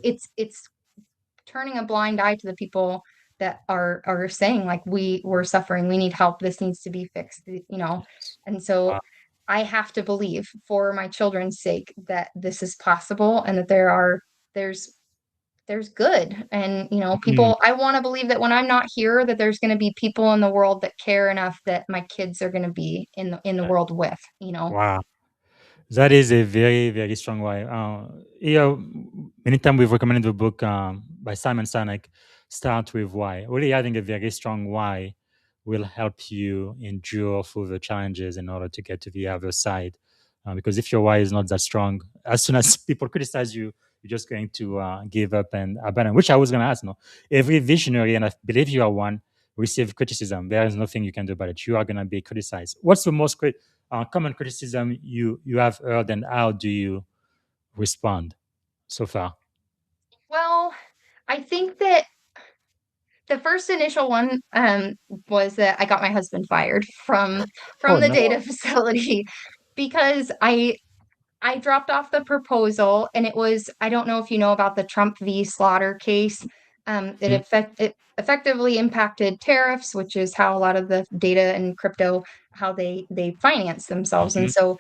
turning a blind eye to the people that are saying like we're suffering, we need help, this needs to be fixed. Yes. And so Wow. I have to believe for my children's sake that this is possible and that there's good, and Mm. people, I want to believe that when I'm not here that there's going to be people in the world that care enough that my kids are going to be in the Yeah. world with. Wow. That is a very, very strong why. Yeah, many times we've recommended the book by Simon Sinek, Start with Why. Really having a very strong why will help you endure through the challenges in order to get to the other side. Because if your why is not that strong, as soon as people criticize you, you're just going to give up and abandon, which I was going to ask. No, every visionary, and I believe you are one, receive criticism. There is nothing you can do about it. You are going to be criticized. What's the most common criticism you have heard, and how do you respond so far? Well, I think that the first initial one was that I got my husband fired from Oh the no. data facility because I dropped off the proposal, and it was, I don't know if you know about the Trump v. Slaughter case. Mhm. It effectively impacted tariffs, which is how a lot of the data and crypto, how they finance themselves. And Mhm. so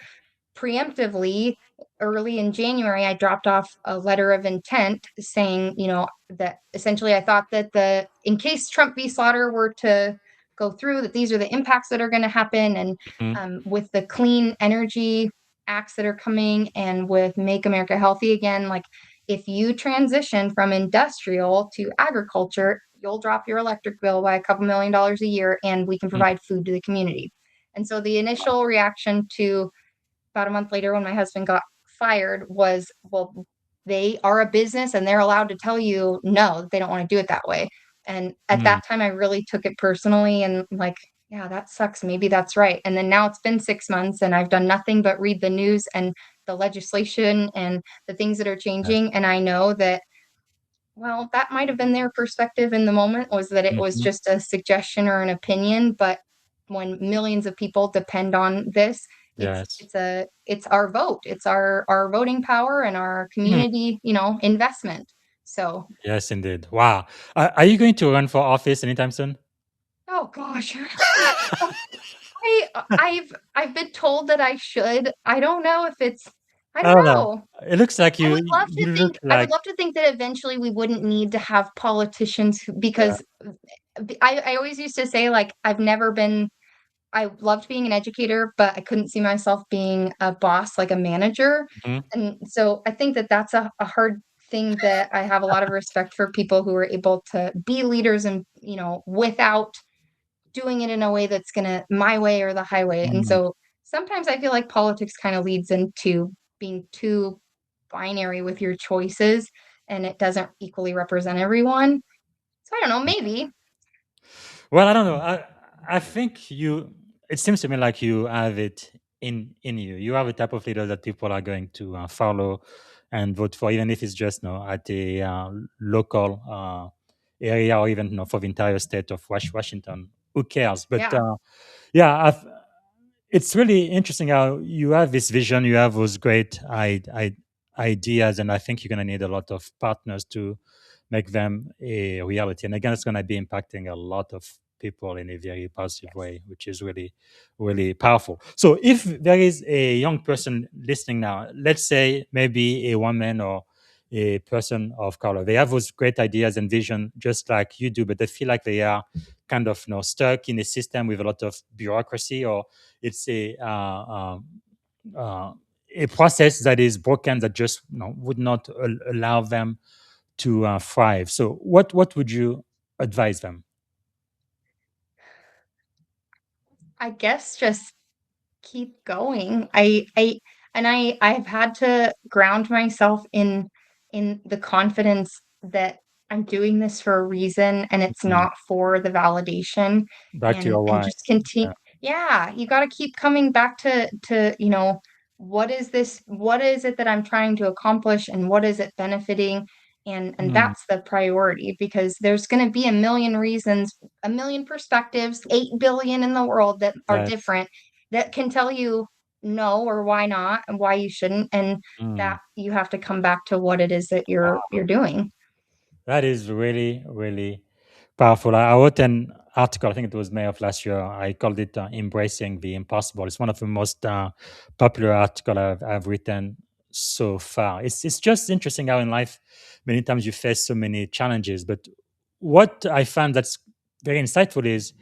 preemptively, early in January, I dropped off a letter of intent saying, that essentially I thought that in case Trump v. Slaughter were to go through, that these are the impacts that are going to happen. And Mhm. with the clean energy acts that are coming and with Make America Healthy Again, like if you transition from industrial to agriculture, you'll drop your electric bill by a couple $1 million a year and we can Mm, provide food to the community. And so the initial reaction to about a month later when my husband got fired was, well, they are a business and they're allowed to tell you no, they don't want to do it that way. And at mm, that time, I really took it personally and like, yeah, that sucks. Maybe that's right. And then now it's been 6 months and I've done nothing but read the news and the legislation and the things that are yes. changing. And I know that, well, that might have been their perspective in the moment, was that it was Mhm. just a suggestion or an opinion, but when millions of people depend on this, Yes. it's our vote. It's our voting power and our Mm. community, investment. So, Yes, indeed. Wow. Are you going to run for office anytime soon? oh gosh. I've been told that I should. I don't know if it's I I don't don't know. know. It looks like I you would love to you look think I would like love to think that eventually we wouldn't need to have politicians yeah. because I always used to say, like, I loved being an educator, but I couldn't see myself being a boss, like a manager, Mhm. and so I think that that's a hard thing that I have a lot of respect for people who are able to be leaders and, without doing it in a way that's gonna my way or the highway, and Mm. so sometimes I feel like politics kinda leads into being too binary with your choices, and it doesn't equally represent everyone. So I don't know, maybe. Well, I don't know. I think you. It seems to me like you have it in you. You are the type of leader that people are going to follow and vote for, even if it's just at a local area or even for the entire state of Washington. Who cares? But Yeah. yeah, it's really interesting how you have this vision, you have those great ideas, and I think you're going to need a lot of partners to make them a reality. And again, it's going to be impacting a lot of people in a very positive Yes. way, which is really, really powerful. So, if there is a young person listening now, let's say maybe a woman or a person of color, they have those great ideas and vision just like you do, but they feel like they are kind of stuck in a system with a lot of bureaucracy, or it's uh, a process that is broken that just would not allow them to thrive. So, what would you advise them? I guess just keep going. I've had to ground myself in the confidence that I'm doing this for a reason and it's Mm. not for the validation Back to your and why. just continue. Yeah. Yeah, you got to keep coming back to, what is it that I'm trying to accomplish and what is it benefiting and Mm. that's the priority because there's going to be a million reasons, a million perspectives, 8 billion in the world that are Yes. different that can tell you no or why not and why you shouldn't and Mm. that you have to come back to what it is that you're doing. That is really, really powerful. I wrote an article, I think it was May of last year. I called it Embracing the Impossible. It's one of the most popular articles I've written so far. It's just interesting how in life, many times you face so many challenges. But what I found that's very insightful is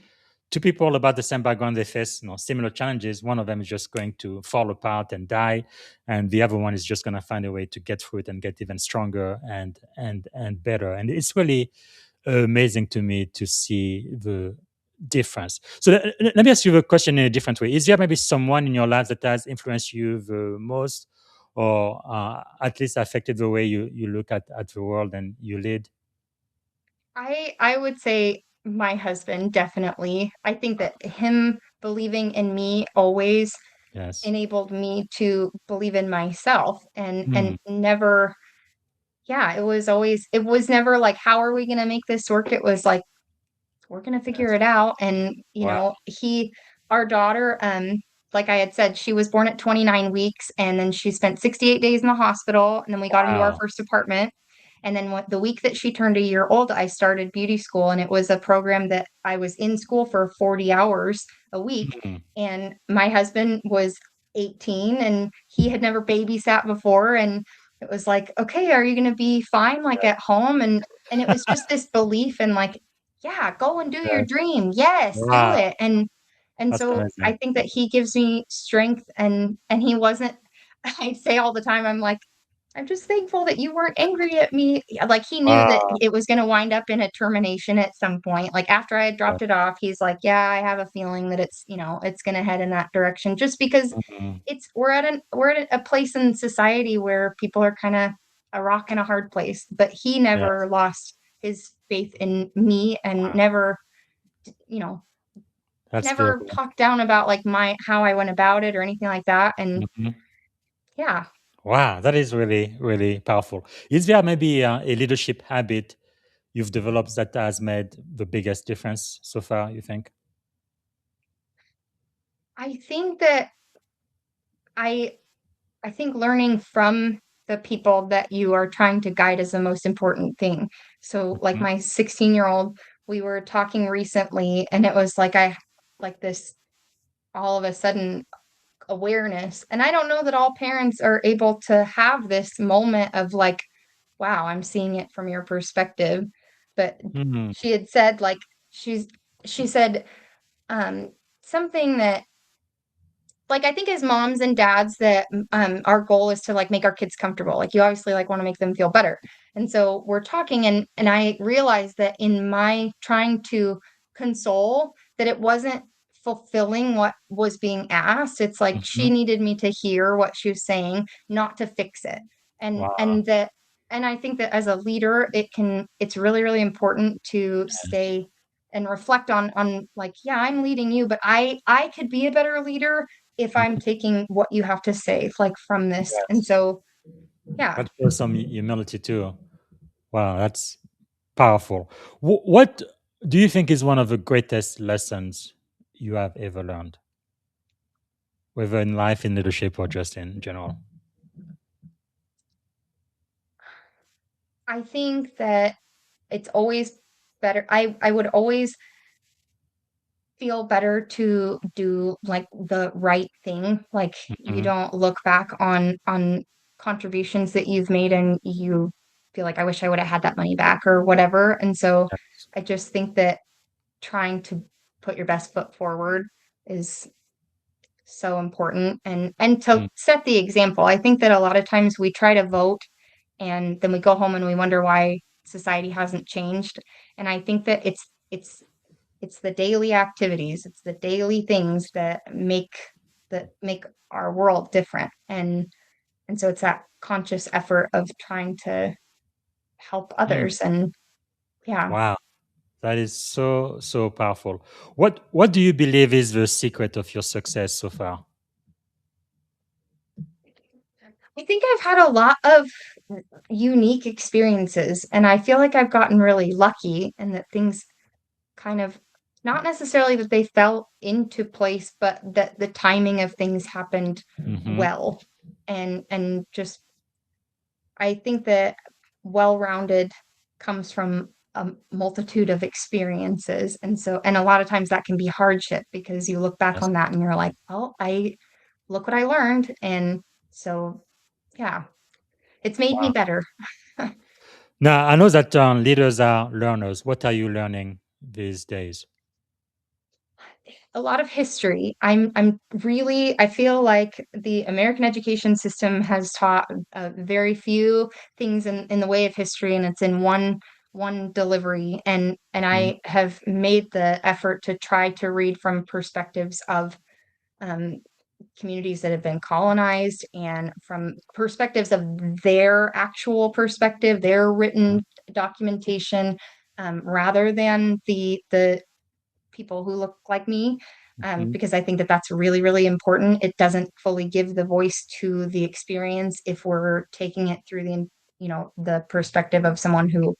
two people about the same background, they face similar challenges. One of them is just going to fall apart and die, and the other one is just going to find a way to get through it and get even stronger and better. And it's really amazing to me to see the difference. So let me ask you a question in a different way. Is there maybe someone in your life that has influenced you the most, or at least affected the way you look at the world and you lead? I would say my husband definitely. I think that him believing in me always Yes. enabled me to believe in myself and Mm. never, yeah, it was never like how are we going to make this work? It was like we're gonna figure Yes. it out. And, Wow. our daughter, like I had said, she was born at 29 weeks and then she spent 68 days in the hospital. And then we got into our Wow. first apartment. And then the week that she turned a year old, I started beauty school. And it was a program that I was in school for 40 hours a week. Mm. And my husband was 18 and he had never babysat before, and it was like, "Okay, are you gonna be fine, like, at home?" And it was just this belief in, like, "Yeah, go and do your Yes. dream. Yes, do Wow, it." And that's so I amazing. think that he gives me strength, and he wasn't I say all the time, I'm like, "I'm just thankful that you weren't angry at me." Yeah, like, he knew that Wow. it was gonna wind up in a termination at some point. Like, after I had Yeah. dropped it off, he's like, "Yeah, I have a feeling that it's gonna head in that direction," just because Mhm. we're at a place in society where people are kinda a rock and a hard place, but he Yes. never lost his faith in me and Wow. never, you know, That's never beautiful. talked down about, like, my how I went about it or anything like that, and Mhm. yeah. Wow, that is really, really powerful. Is there maybe a leadership habit you've developed that has made the biggest difference so far, you think? I think that I I think learning from the people that you are trying to guide is the most important thing. So, like Mhm. my 16-year-old, we were talking recently, and it was like like this all of a sudden awareness. And I don't know that all parents are able to have this moment of like, wow, I'm seeing it from your perspective. But Mm. she had said, like, she's, she said, um, something that like, I think as moms and dads that, our goal is to, like, make our kids comfortable, like, you obviously, like, wanna make them feel better, and so we're talking and I realized that in my trying to console, that it wasn't fulfilling what was being asked, it's like she Mhm. needed me to hear what she was saying, not to fix it, Wow. and that and I think that as a leader, it's really, really important to Yes. stay and reflect on, like, "Yeah, I'm leading you, but I could be a better leader if I'm Mhm. taking what you have to say, like, from this." And Yes. so, yeah, That shows some humility too. Wow, that's powerful. What do you think is one of the greatest lessons you have ever learned, whether in life, in leadership, or just in general? I think that it's always better I would always feel better to do, like, the right thing, like, you Mhm. don't look back on contributions that you've made and you feel like, "I wish I woulda had that money back," or whatever, and so Yes. I just think that trying to put your best foot forward is so important and to Mm. set the example. I think that a lot of times we try to vote and then we go home and we wonder why society hasn't changed. And I think that it's the daily activities, it's the daily things that make our world different. And so it's that conscious effort of trying to help Mm. others and yeah. Wow, that is so, so powerful. What do you believe is the secret of your success so far? I think I've had a lot of unique experiences and I feel like I've gotten really lucky and that things kind of not necessarily that they fell into place, but that the timing of things happened Mhm. well. And just I think that well-rounded comes from a multitude of experiences. And so and a lot of times that can be hardship because you look back Yes. on that and you're like, "Well, I look what I learned." And so, yeah, it's made me Wow. better. Now, I know that leaders are learners. What are you learning these days? A lot of history. I'm really I feel like the American education system has taught very few things in the way of history, and it's in one delivery. And Mhm. I have made the effort to try to read from perspectives of um, communities that have been colonized and from perspectives of their actual perspective, their Mhm. written documentation, rather than the people who look like me, Mhm. because I think that that's really, really important. It doesn't fully give the voice to the experience if we're taking it through the perspective of someone who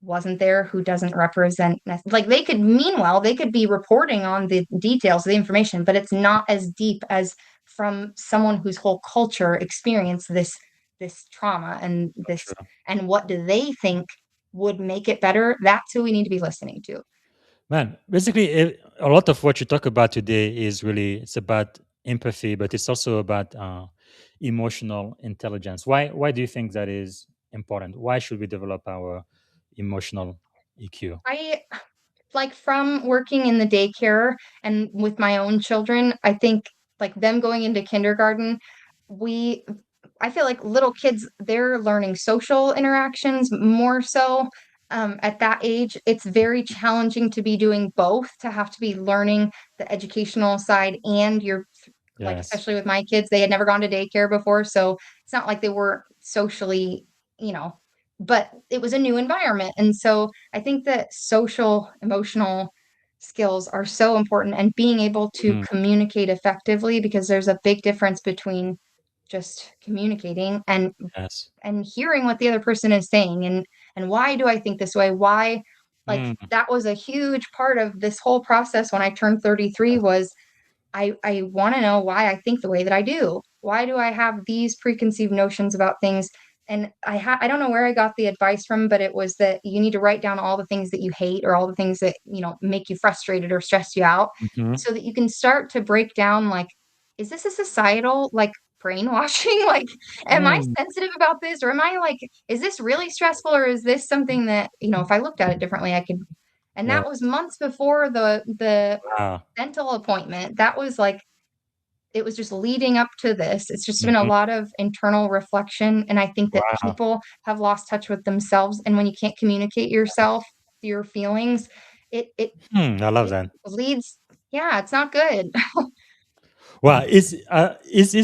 wasn't there, who doesn't represent like they could mean well, they could be reporting on the details of the information, but it's not as deep as from someone whose whole culture experienced this trauma and So this true. and what do they think would make it better? That's who we need to be listening to. Man, basically, a lot of what you talk about today is really it's about empathy, but it's also about emotional intelligence. Why do you think that is important? Why should we develop our emotional EQ? I like from working in the daycare and with my own children, I think like them going into kindergarten, we I feel like little kids, they're learning social interactions more so at that age. It's very challenging to be doing both, to have to be learning the educational side and your like, Yes. especially with my kids, they had never gone to daycare before. So it's not like they were socially, you know, but it was a new environment. And so I think that social, emotional skills are so important and being able to Mm, communicate effectively because there's a big difference between just communicating yes. and hearing what the other person is saying and why do I think this way? Why like Mm, that was a huge part of this whole process when I turned 33 was I wanna know why I think the way that I do. Why do I have these preconceived notions about things? And I don't know where I got the advice from, but it was that you need to write down all the things that you hate or all the things that, make you frustrated or stress you out mhm, so that you can start to break down, like, is this a societal, like, brainwashing? Like, am I mm, sensitive about this? Or am I like, is this really stressful? Or is this something that, if I looked at it differently, I could and that was yes. months before the Wow. dental appointment. That was like it was just leading up to this. It's just been a Mhm, lot of internal reflection, and I think that wow. people have lost touch with themselves, and when you can't communicate yourself, your feelings, it it I love it that. leads yeah, it's not good. Well, is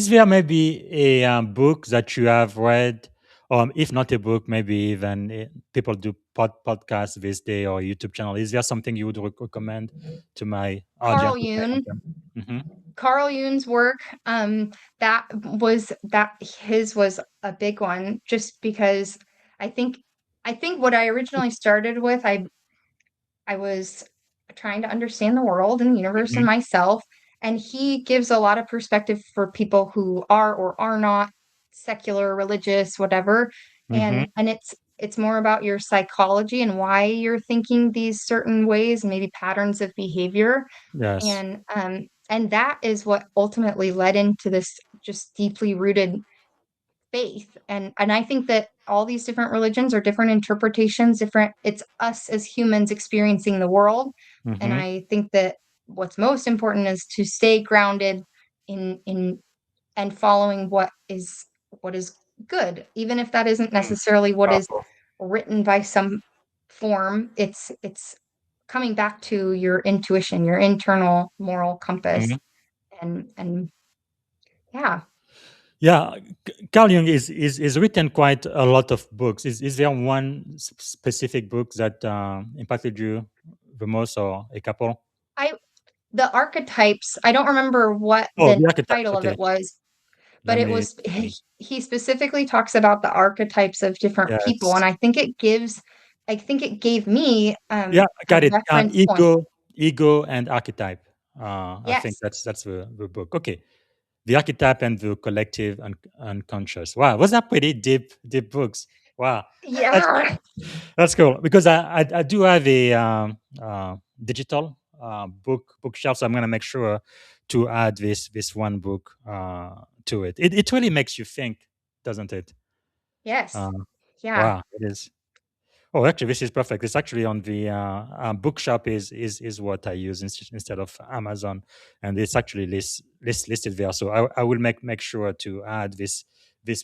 there maybe a book that you have read, or if not a book, maybe even people do podcasts this day or YouTube channel? Is there something you would recommend to my Carl audience? Jung Mm-hmm. Carl Jung's work, that his was a big one just because I think I think what I originally started with, I was trying to understand the world and the universe Mm-hmm. and myself, and he gives a lot of perspective for people who are or are not secular, religious, whatever, Mm-hmm. and it's more about your psychology and why you're thinking these certain ways and maybe patterns of behavior, Yes. and that is what ultimately led into this just deeply rooted faith, and I think that all these different religions are different interpretations, different it's us as humans experiencing the world, and Mm-hmm. I think that what's most important is to stay grounded in and following what is good, even if that isn't necessarily what is Powerful. written by some form, it's coming back to your intuition, your internal moral compass, and yeah. Yeah, Carl Jung is written quite a lot of books. Is there one specific book that impacted you the most, or a couple? I The archetypes, I don't remember what Oh, the the archetypes. title of Okay, it was, but let it me. was he specifically talks about the archetypes of different people, and Yes. I think it gave me, Yeah, I a got it. reference point. Ego, and archetype. I think Yes. that's the book. Okay, the archetype and the collective and unconscious. Wow, was that pretty deep books? Wow, that's Yeah. that's cool because I do have a digital bookshelf, so I'm gonna make sure to add this one book to it. It really makes you think, doesn't it? Yes. Uh, Yeah. wow, it is. Oh, actually, this is perfect. It's actually on the bookshop is what I use instead of Amazon, and it's actually listed there. So I will make sure to add this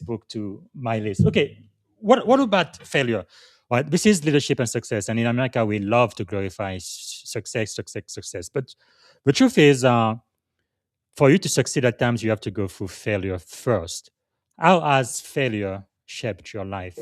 book to my list. Okay, what about failure? Right, this is leadership and success, and in America we love to glorify success. But the truth is, for you to succeed at times, you have to go through failure first. How has failure shaped your life?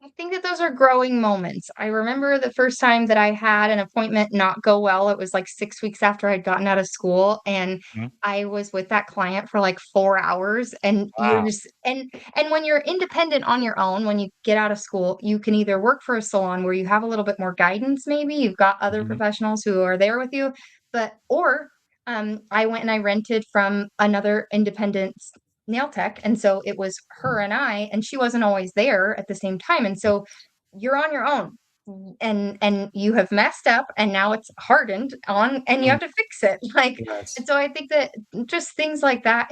I think that those are growing moments. I remember the first time that I had an appointment not go well, it was, like, 6 weeks after I'd gotten out of school, and Mhm. I was with that client for, like, 4 hours, and you're Wow. just and when you're independent on your own, when you get out of school, you can either work for a salon where you have a little bit more guidance maybe, you've got other Mhm. professionals who are there with you, or, I went and I rented from another independent nail tech, and so it was her and I, and she wasn't always there at the same time, and so you're on your own. and you have messed up and now it's hardened on and you Mm, have to fix it. Like, yes. and so I think that just things like that,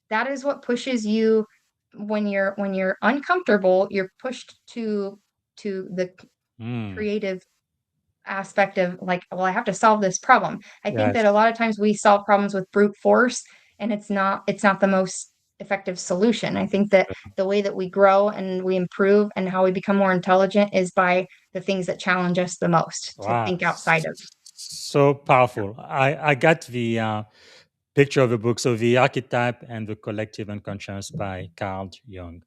that is what pushes you when you're uncomfortable, you're pushed to the Mm, creative aspect of like, well, I have to solve this problem. I think yes. that a lot of times we solve problems with brute force, and it's not the most effective solution. I think that the way that we grow and we improve and how we become more intelligent is by the things that challenge us the most, to Wow. think outside of. So powerful. I got the picture of the book. So, The Archetype and the Collective Unconscious by Carl Jung.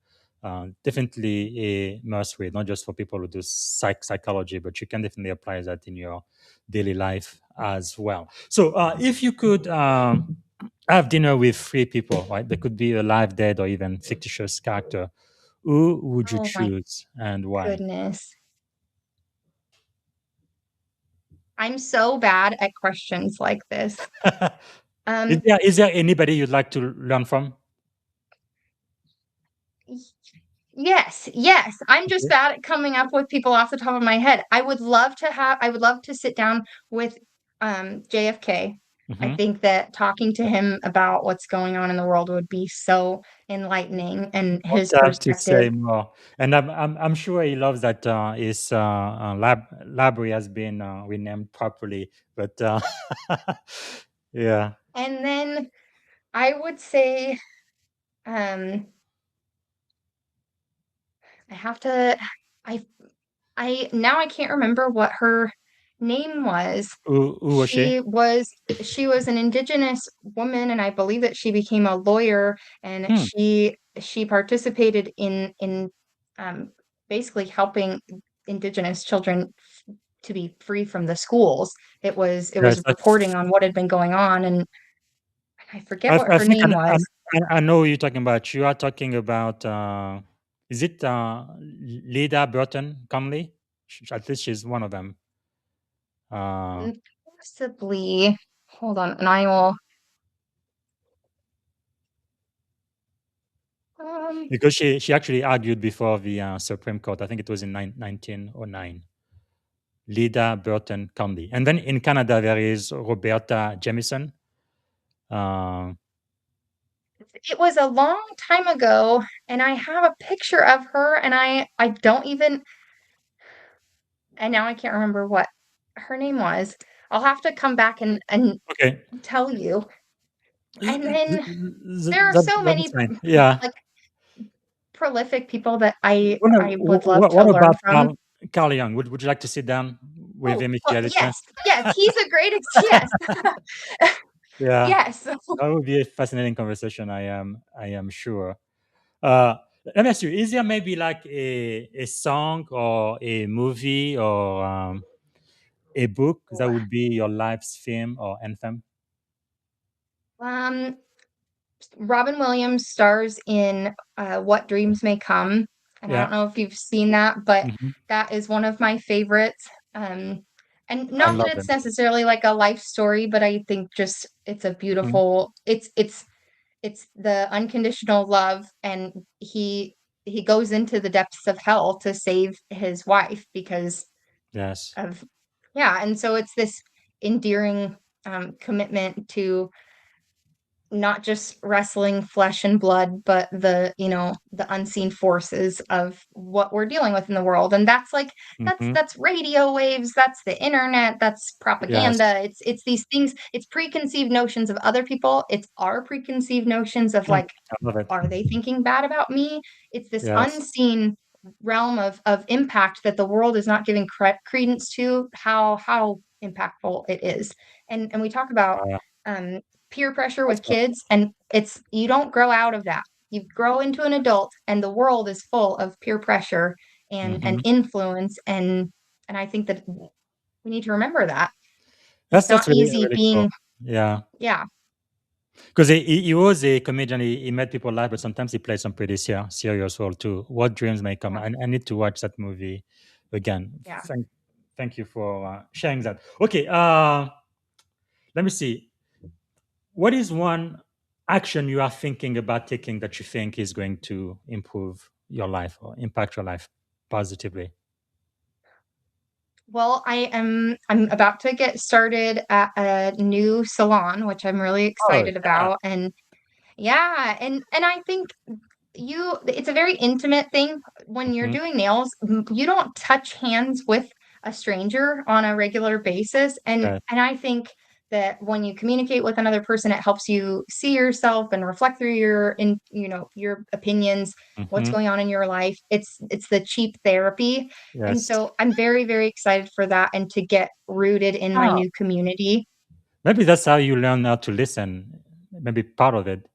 Definitely a must read, not just for people who do psychology, but you can definitely apply that in your daily life as well. So, if you could have dinner with three people, right? They could be alive, dead, or even fictitious character. Who would you Oh my choose and why? goodness. I'm so bad at questions like this. Is Um, there anybody you'd like to learn from? Yes, yes. I'm just Okay. bad at coming up with people off the top of my head. I would love to sit down with JFK. I Mhm. think that talking to him about what's going on in the world would be so enlightening, and his What have to perspective. say more? And I'm sure he loves that his library has been renamed properly. But yeah, And then I would say um I have to I I now I can't remember what her name was. who was she? She was an indigenous woman, and I believe that she became a lawyer, and Hmm. she participated in, um, basically helping indigenous children to be free from the schools. It was Yes, reporting on what had been going on, and I forget what I her think name was. I know who you're talking about. You are talking about is it Lida Burton Conley? At least she's one of them. Uh, Possibly. Hold on, and I will, um because she actually argued before the Supreme Court. I think it was in 1909. Lida Burton Conley. And then in Canada, there is Roberta Jamieson. Uh, it was a long time ago, and I have a picture of her, and I don't even, and now I can't remember what her name was. I'll have to come back and okay, tell you. And then there are so that's many, fine. Yeah. like, prolific people that I would love to What learn about from. Carl Jung? Would you like to sit down with Oh, him if you well, had a yes, chance? yes, he's a great yes. Yeah, Yes. that would be a fascinating conversation. I am sure. Uh, Let me ask you: is there maybe like a song or a movie or a book that would be your life's theme or anthem? Um, Robin Williams stars in What Dreams May Come, and I Yeah. don't know if you've seen that, but Mhm. that is one of my favorites. And I not that love it's them. necessarily like a life story, but I think just it's a Mhm. beautiful. It's the unconditional love, and he goes into the depths of hell to save his wife because Yes. of, yeah, and so it's this endearing commitment to not just wrestling flesh and blood, but the unseen forces of what we're dealing with in the world. And that's like Mhm. that's radio waves, that's the internet, that's Yes. propaganda. It's these things, it's preconceived notions of other people. It's our preconceived notions of Mm, like, I love it. are they thinking bad about me? It's this Yes. unseen realm of impact that the world is not giving credence to, how impactful it is. And we talk about Uh, um, peer pressure that's with powerful. kids, and you don't grow out of that. You grow into an adult, and the world is full of peer pressure and Mhm. influence, and I think that we need to remember that it's That's not really easy really cool. being. Yeah, Yeah, because he was a comedian. He made people laugh, but sometimes he played some pretty serious role too. What dreams may come. yeah, I need to watch that movie again. yeah. Thank you for sharing that. Okay, let me see. What is one action you are thinking about taking that you think is going to improve your life or impact your life positively? Well, I'm about to get started at a new salon, which I'm really Oh, excited yeah. about. And yeah, and I think it's a very intimate thing when you're Hmm. doing nails. You don't touch hands with a stranger on a regular basis, Yes. and I think that when you communicate with another person, it helps you see yourself and reflect through your opinions, what's Hmm. going on in your life. It's the cheap therapy. And Yes. so I'm very, very excited for that and to get rooted in my Oh, new community. maybe that's how you learn how to listen. Maybe part of it.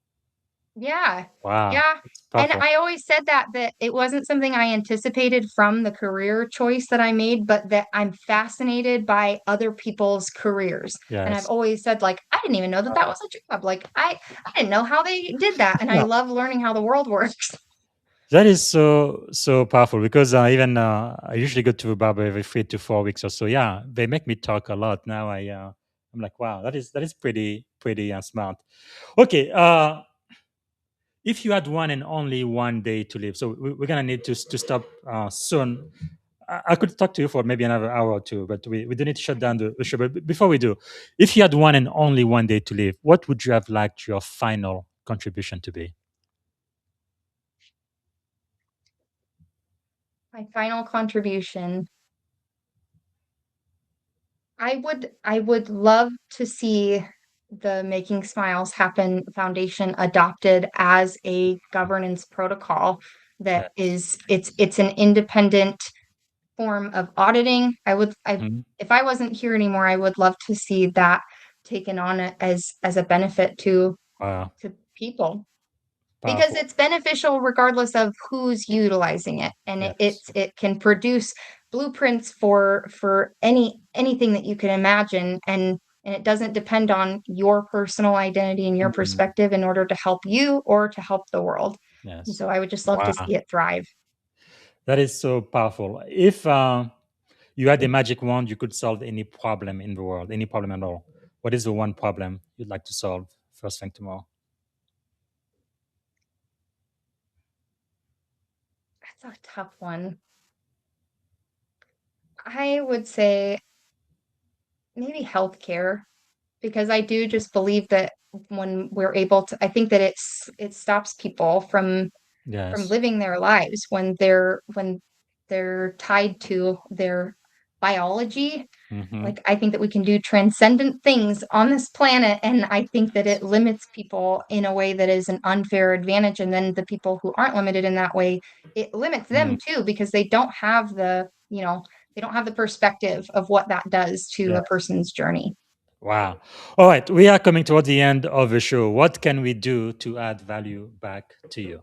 Yeah. Wow, Yeah. it's And powerful. I always said that it wasn't something I anticipated from the career choice that I made, but that I'm fascinated by other people's careers. And I've Yes. always said, like, I didn't even know that that was a job. Like, I didn't know how they did that. And I Yeah. love learning how the world works. That is so powerful because even I usually go to a barber every 3 to 4 weeks or so. Yeah, they make me talk a lot now. I'm like, wow, that is pretty smart. Okay, if you had one and only one day to live, so we're gonna need to stop soon. I could talk to you for maybe another hour or two, but we do need to shut down the show. But before we do, if you had one and only one day to live, what would you have liked your final contribution to be? My final contribution. I would love to see the Making Smiles Happen Foundation adopted as a governance protocol that Yes. is it's an independent form of auditing. Mhm. If I wasn't here anymore, I would love to see that taken on as a benefit Wow, to people because powerful. it's beneficial regardless of who's utilizing it, and Yes. it can produce blueprints for anything that you can imagine, and it doesn't depend on your personal identity and your Mhm. perspective in order to help you or to help the world. And Yes. so I would just love to Wow, see it thrive. that is so powerful. If you had a magic wand, you could solve any problem in the world, any problem at all. What is the one problem you'd like to solve first thing tomorrow? That's a tough one. I would say maybe healthcare, because I do just believe that when we're able to, I think that it stops people from Yes. living their lives when they're tied to their biology. Hmm. Like, I think that we can do transcendent things on this planet, and I think that it limits people in a way that is an unfair advantage, and then the people who aren't limited in that way, it limits Mm, them too because they don't have the perspective of what that does to a yes. person's journey. Wow. All right. We are coming toward the end of the show. What can we do to add value back to you?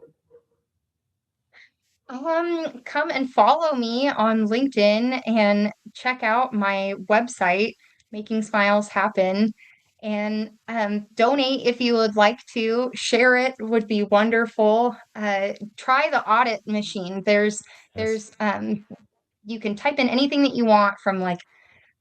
Come and follow me on LinkedIn and check out my website, Making Smiles Happen, and donate if you would like to. Share it would be wonderful. Try the audit machine. Yes. There's you can type in anything that you want from like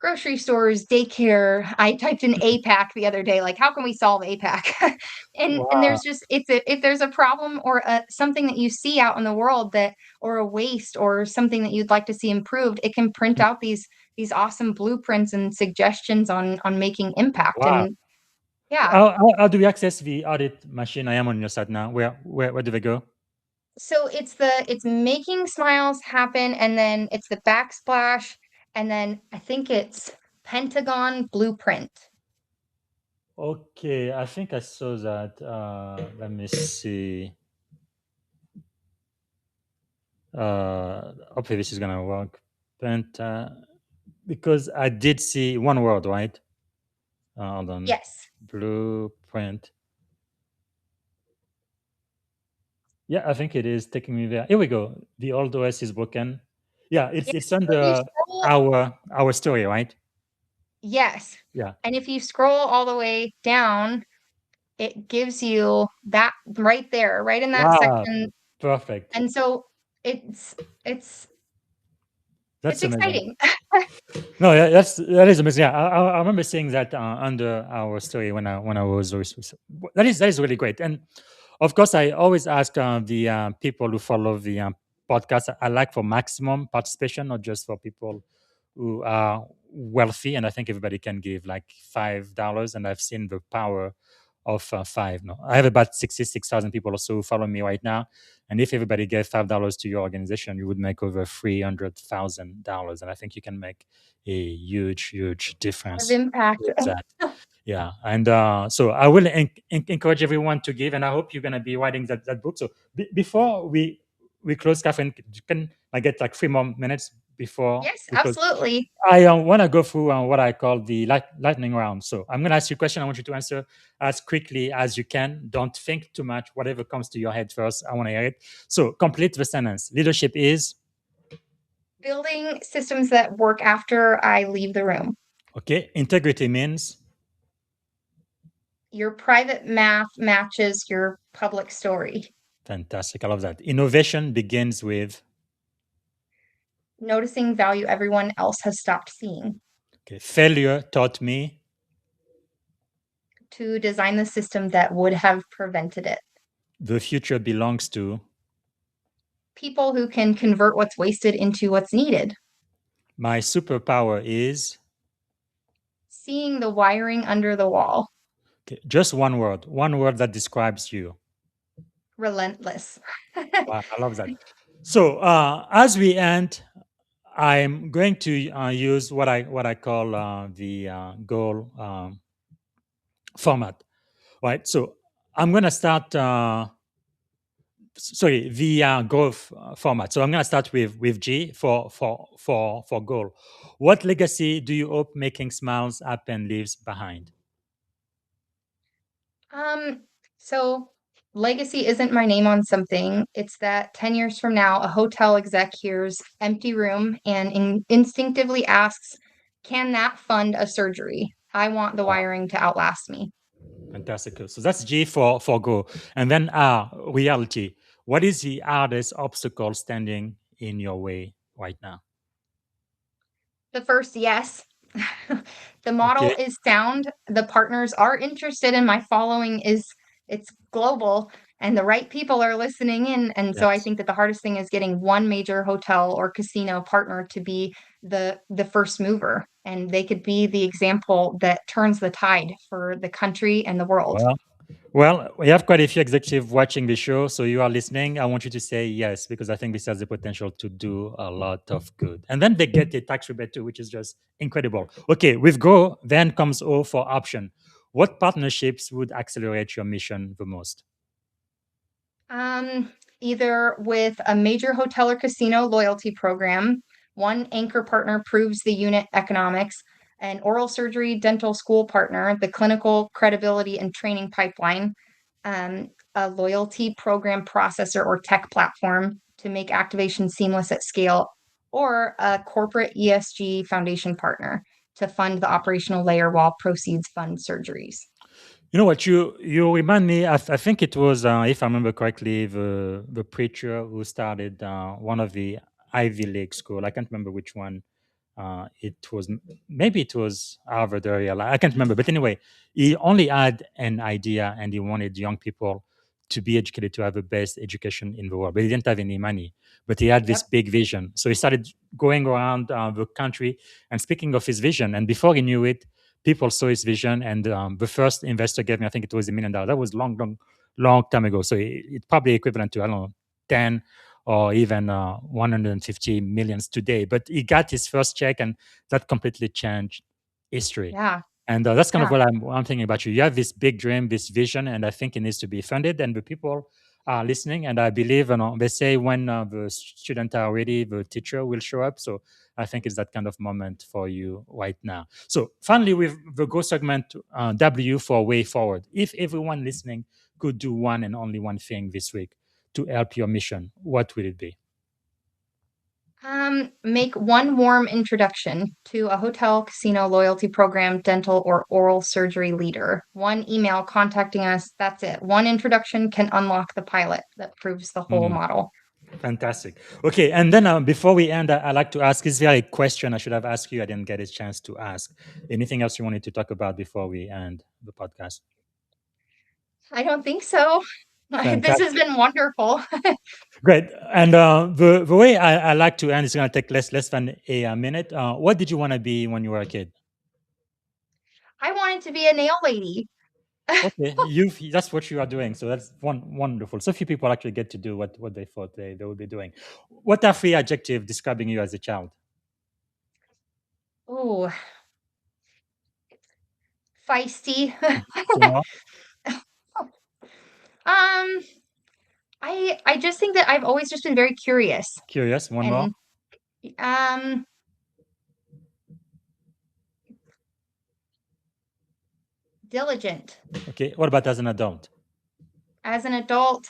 grocery stores, daycare. I typed in APAC the other day, like, how can we solve APAC? And Wow. there's just if there's a problem or something that you see out in the world that or a waste or something that you'd like to see improved, it can print out these awesome blueprints and suggestions on making impact. Wow. And yeah, How do we access the audit machine? I am on your site now. Where do they go? so it's making smiles happen, and then it's the backsplash, and then I think it's Pentagon Blueprint. Okay, I think I saw that. Let me see. Hopefully this is gonna work. Penta, because I did see one word, right? Hold on. Yes. Blueprint. Yeah, I think it is taking me there. Here we go. The old OS is broken. Yeah, it's Yes, so if you under scroll our story, right? yes, Yeah. and if you scroll all the way down, it gives you that right there, right in that Wow. section, Perfect. and so it's it's it's That's amazing. exciting. No, yeah, that is amazing. Yeah, I remember seeing that under our story when I was that is really great. And of course, I always ask the people who follow the podcast. I like for maximum participation, not just for people who are wealthy, and I think everybody can give like $5, and I've seen the power of five. No, I have about 66,000 people or so who follow me right now, and if everybody gave $5 to your organization, you would make over $300,000, and I think you can make a huge Of difference impact. with that. Yeah, and so I will encourage everyone to give, and I hope you're going to be writing that book. So before we close, Catherine, can I get like 3 more minutes before Yes, we close? absolutely. I want to go through what I call the lightning round. So I'm going to ask you a question. I want you to answer as quickly as you can. Don't think too much. Whatever comes to your head first, I want to hear it. So complete the sentence. Leadership is Building systems that work after I leave the room. okay. Integrity means Your private math matches your public story. fantastic. I love that. Innovation begins with Noticing value everyone else has stopped seeing. okay. Failure taught me To design the system that would have prevented it. the future belongs to People who can convert what's wasted into what's needed. my superpower is Seeing the wiring under the wall. okay. Just one word that describes you. Relentless. Wow, I love that. So as we end, I'm going to use what I call the goal format, right? So I'm going to start. Sorry, the growth format. So I'm going to start with G for goal. What legacy do you hope making smiles happen leaves behind? Um, so legacy isn't my name on something. It's that 10 years from now, a hotel exec hears empty room and instinctively asks, can that fund a surgery? I want the wiring to outlast me. Fantastic. So that's G for go. And then R, reality. What is the hardest obstacle standing in your way right now? The first, yes. The model Okay. is sound. The partners are interested, and my following is it's global, and the right people are listening in. And so I Yes. think that the hardest thing is getting one major hotel or casino partner to be the first mover, and they could be the example that turns the tide for the country and the world. Well, well, we have quite a few executives watching the show, so you are listening. I want you to say yes because I think this has the potential to do a lot of good. And then they get a tax rebate too, which is just incredible. Okay, with Go, then comes O for option. What partnerships would accelerate your mission the most? Um, Either with a major hotel or casino loyalty program, one anchor partner proves the unit economics, an oral surgery dental school partner, the clinical credibility and training pipeline, a loyalty program processor or tech platform to make activation seamless at scale, or a corporate ESG foundation partner to fund the operational layer while proceeds fund surgeries. You know what? You remind me. I think it was, if I remember correctly, the preacher who started one of the Ivy League school. I can't remember which one. It was maybe it was Harvard or Yale. I can't remember. But anyway, he only had an idea, and he wanted young people to be educated to have the best education in the world. But he didn't have any money. But he had this Yep. big vision. So he started going around the country and speaking of his vision. And before he knew it, people saw his vision, and the first investor gave me, I think it was $1 million. That was long time ago. So it's probably equivalent to, I don't know, 10 or even 150 millions today. But he got his first check, and that completely changed history. Yeah. And that's kind of Yeah. what I'm thinking about you. You have this big dream, this vision, and I think it needs to be funded. And the people are listening. And I believe, they say when the students are ready, the teacher will show up. So I think it's that kind of moment for you right now. So finally, with the Go segment, W for way forward. If everyone listening could do one and only one thing this week to help your mission, what will it be? Make one warm introduction to a hotel, casino, loyalty program, dental, or oral surgery leader. One email contacting us. That's it. One introduction can unlock the pilot that proves the whole Mhm. model. Fantastic. Okay, and then before we end, I'd like to ask: is there a question I should have asked you? I didn't get a chance to ask. Anything else you wanted to talk about before we end the podcast? I don't think so. This has Fantastic. been wonderful. Great. And the way I like to end is going to take less than a minute. What did you want to be when you were a kid? I wanted to be a nail lady. Okay, that's what you are doing. So that's wonderful. So few people actually get to do what they thought they would be doing. What are three adjectives describing you as a child? Ooh, feisty. Two more. um, I just think that I've always just been very curious Curious. One more. and um diligent. Okay. What about as an adult? As an adult,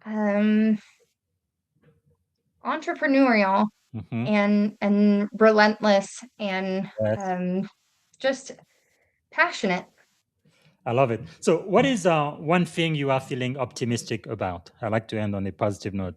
um entrepreneurial Hmm. and relentless and Yes, just passionate. I love it. So, what is one thing you are feeling optimistic about? I like to end on a positive note.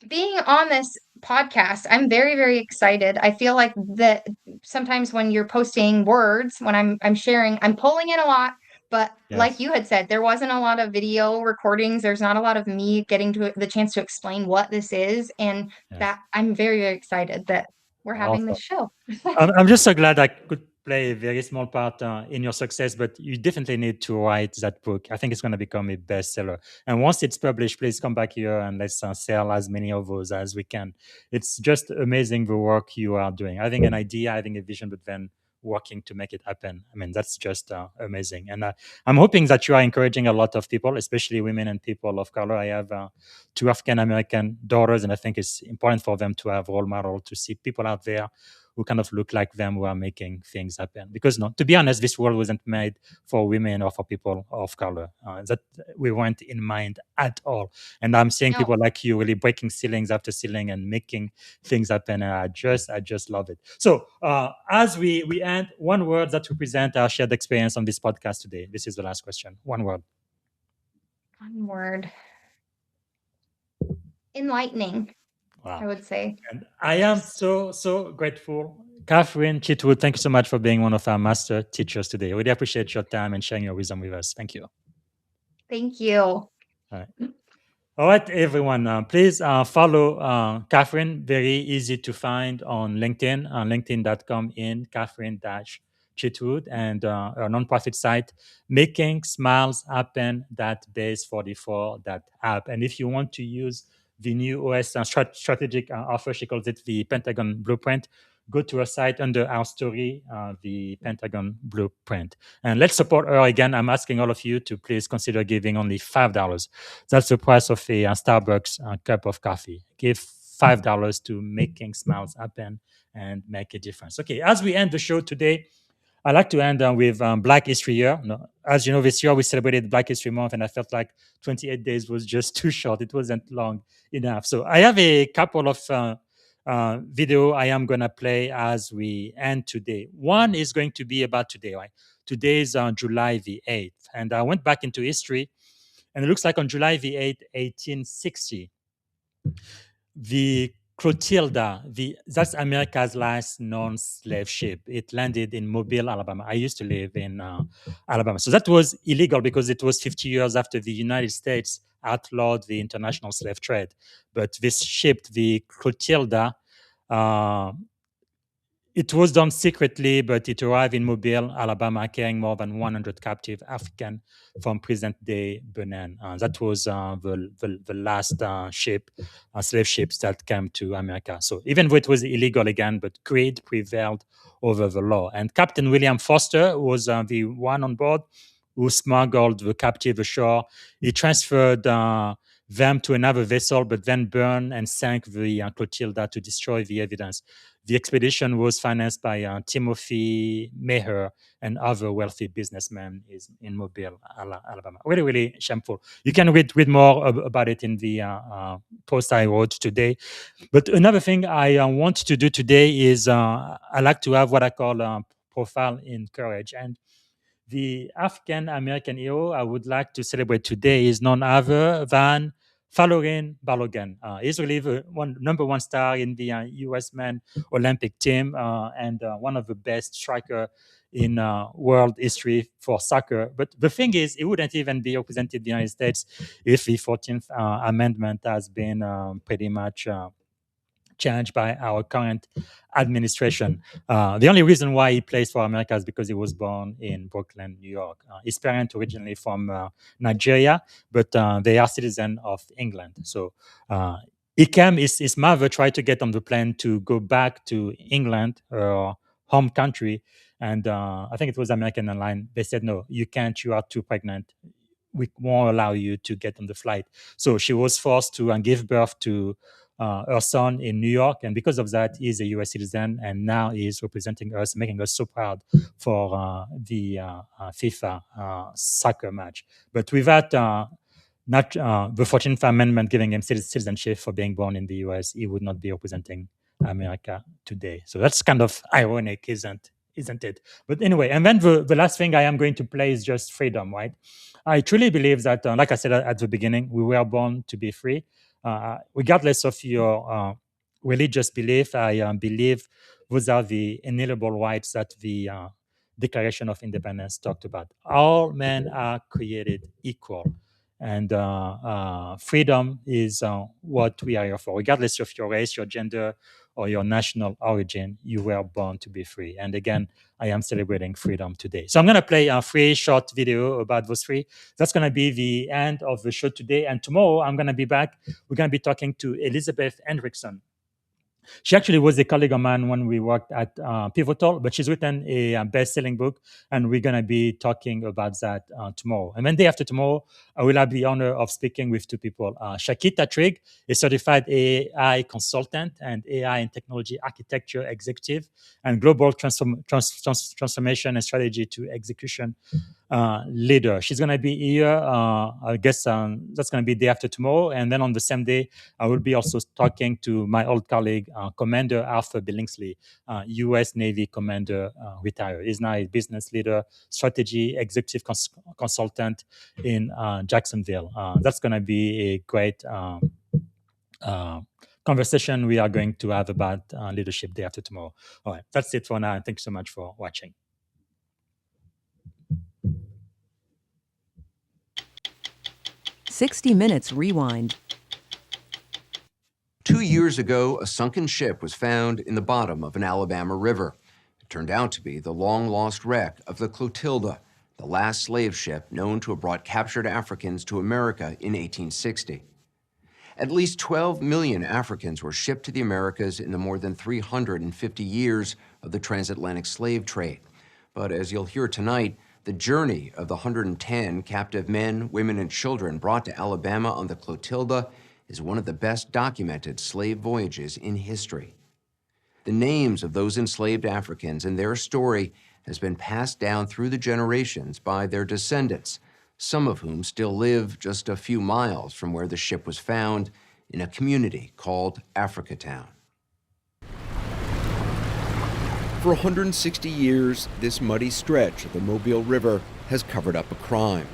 Being on this podcast, I'm very, very excited. I feel like that sometimes when you're posting words, when I'm sharing, I'm pulling in a lot. But like Yes. you had said, there wasn't a lot of video recordings. There's not a lot of me getting to the chance to explain what this is. And Yes. that I'm very, very excited that we're having Awesome. this show. I'm just so glad I could play a very small part in your success, but you definitely need to write that book. I think it's going to become a bestseller. And once it's published, please come back here and let's sell as many of those as we can. It's just amazing the work you are doing. Having an idea, having a vision, but then working to make it happen. I mean, that's just amazing. And I'm hoping that you are encouraging a lot of people, especially women and people of color. I have two African American daughters, and I think it's important for them to have role model to see people out there who kind of look like them who are making things happen. Because no, to be honest, this world wasn't made for women or for people of color. That we weren't in mind at all. And I'm seeing No, people like you really breaking ceilings after ceiling and making things happen. And I just love it. So as we end, one word that represent our shared experience on this podcast today. This is the last question. One word. one word. Enlightening, I Wow. would say. And I am Just so grateful. Kathryn Chitwood, thank you so much for being one of our master teachers today. Really appreciate your time and sharing your wisdom with us. Thank you. thank you. All right. All right, everyone. Please follow Kathryn. Very easy to find on LinkedIn, linkedin.com in Kathryn Chitwood, and our nonprofit site, Making Smiles Happen, that base 44 that app. And if you want to use the new OS strategic offer, she calls it the Pentagon Blueprint, go to her site under our story, the Pentagon Blueprint. And let's support her again. I'm asking all of you to please consider giving only $5. That's the price of a Starbucks cup of coffee. Give $5 to Making Smiles Happen and make a difference. Okay, as we end the show today, I like to end with Black History Year. No, as you know, this year we celebrated Black History Month, and I felt like 28 days was just too short. It wasn't long enough. So I have a couple of video I am gonna play as we end today. One is going to be about today. Right? Today is July the 8th, and I went back into history, and it looks like on July the 8th, 1860, the Clotilda, that's America's last non-slave ship. It landed in Mobile, Alabama. I used to live in Alabama, so that was illegal because it was 50 years after the United States outlawed the international slave trade. But this ship, the Clotilda, uh, it was done secretly, but it arrived in Mobile, Alabama, carrying more than 100 captive African from present-day Benin. That was the last slave ships that came to America. So even though it was illegal again, but greed prevailed over the law. And Captain William Foster was the one on board who smuggled the captive ashore. He transferred them to another vessel, but then burned and sank the Clotilda to destroy the evidence. The expedition was financed by Timothy Meher and other wealthy businessmen in Mobile, Alabama. Really, really shameful. You can read more about it in the post I wrote today. But another thing I want to do today is I like to have what I call profile in courage. And the African American hero I would like to celebrate today is none other than Falorin Balogun. He's really the number one star in the U.S. men Olympic team and one of the best striker in world history for soccer. But the thing is, he wouldn't even be represented in the United States if the 14th Amendment has been pretty much changed by our current administration. The only reason why he plays for America is because he was born in Brooklyn, New York. His parents originally from Nigeria, but they are citizens of England. So he came, his mother tried to get on the plane to go back to England, her home country. And I think it was American Airlines. They said, no, you can't, you are too pregnant. We won't allow you to get on the flight. So she was forced to give birth to her son in New York. And because of that, he's a US citizen. And now he's representing us, making us so proud for the FIFA soccer match. But without not the 14th Amendment giving him citizenship for being born in the US, he would not be representing America today. So that's kind of ironic, isn't it? But anyway, and then the last thing I am going to play is just freedom, right? I truly believe that, like I said at the beginning, we were born to be free. Regardless of your religious belief, I believe those are the inalienable rights that the Declaration of Independence talked about. All men are created equal. And freedom is what we are here for. Regardless of your race, your gender, or your national origin, you were born to be free. And again, I am celebrating freedom today. So I'm going to play a free short video about those three. That's going to be the end of the show today. And tomorrow, I'm going to be back. We're going to be talking to Elizabeth Hendrickson. She actually was a colleague of mine when we worked at Pivotal, but she's written a best-selling book, and we're going to be talking about that tomorrow. And then day after tomorrow, I will have the honor of speaking with two people. Shakita Trigg, a certified AI consultant and AI and technology architecture executive, and global transformation and strategy to execution leader. She's going to be here, I guess that's going to be day after tomorrow. And then on the same day, I will be also talking to my old colleague, Commander Arthur Billingsley, U.S. Navy Commander retired. He's now a business leader, strategy executive consultant in Jacksonville. That's going to be a great conversation we are going to have about leadership day after tomorrow. All right, that's it for now. Thanks so much for watching. "60 Minutes Rewind." 2 years ago, a sunken ship was found in the bottom of an Alabama river. It turned out to be the long-lost wreck of the Clotilda, the last slave ship known to have brought captured Africans to America in 1860. At least 12 million Africans were shipped to the Americas in the more than 350 years of the transatlantic slave trade. But as you'll hear tonight, the journey of the 110 captive men, women, and children brought to Alabama on the Clotilda is one of the best documented slave voyages in history. The names of those enslaved Africans and their story has been passed down through the generations by their descendants, some of whom still live just a few miles from where the ship was found in a community called Africatown. For 160 years, this muddy stretch of the Mobile River has covered up a crime.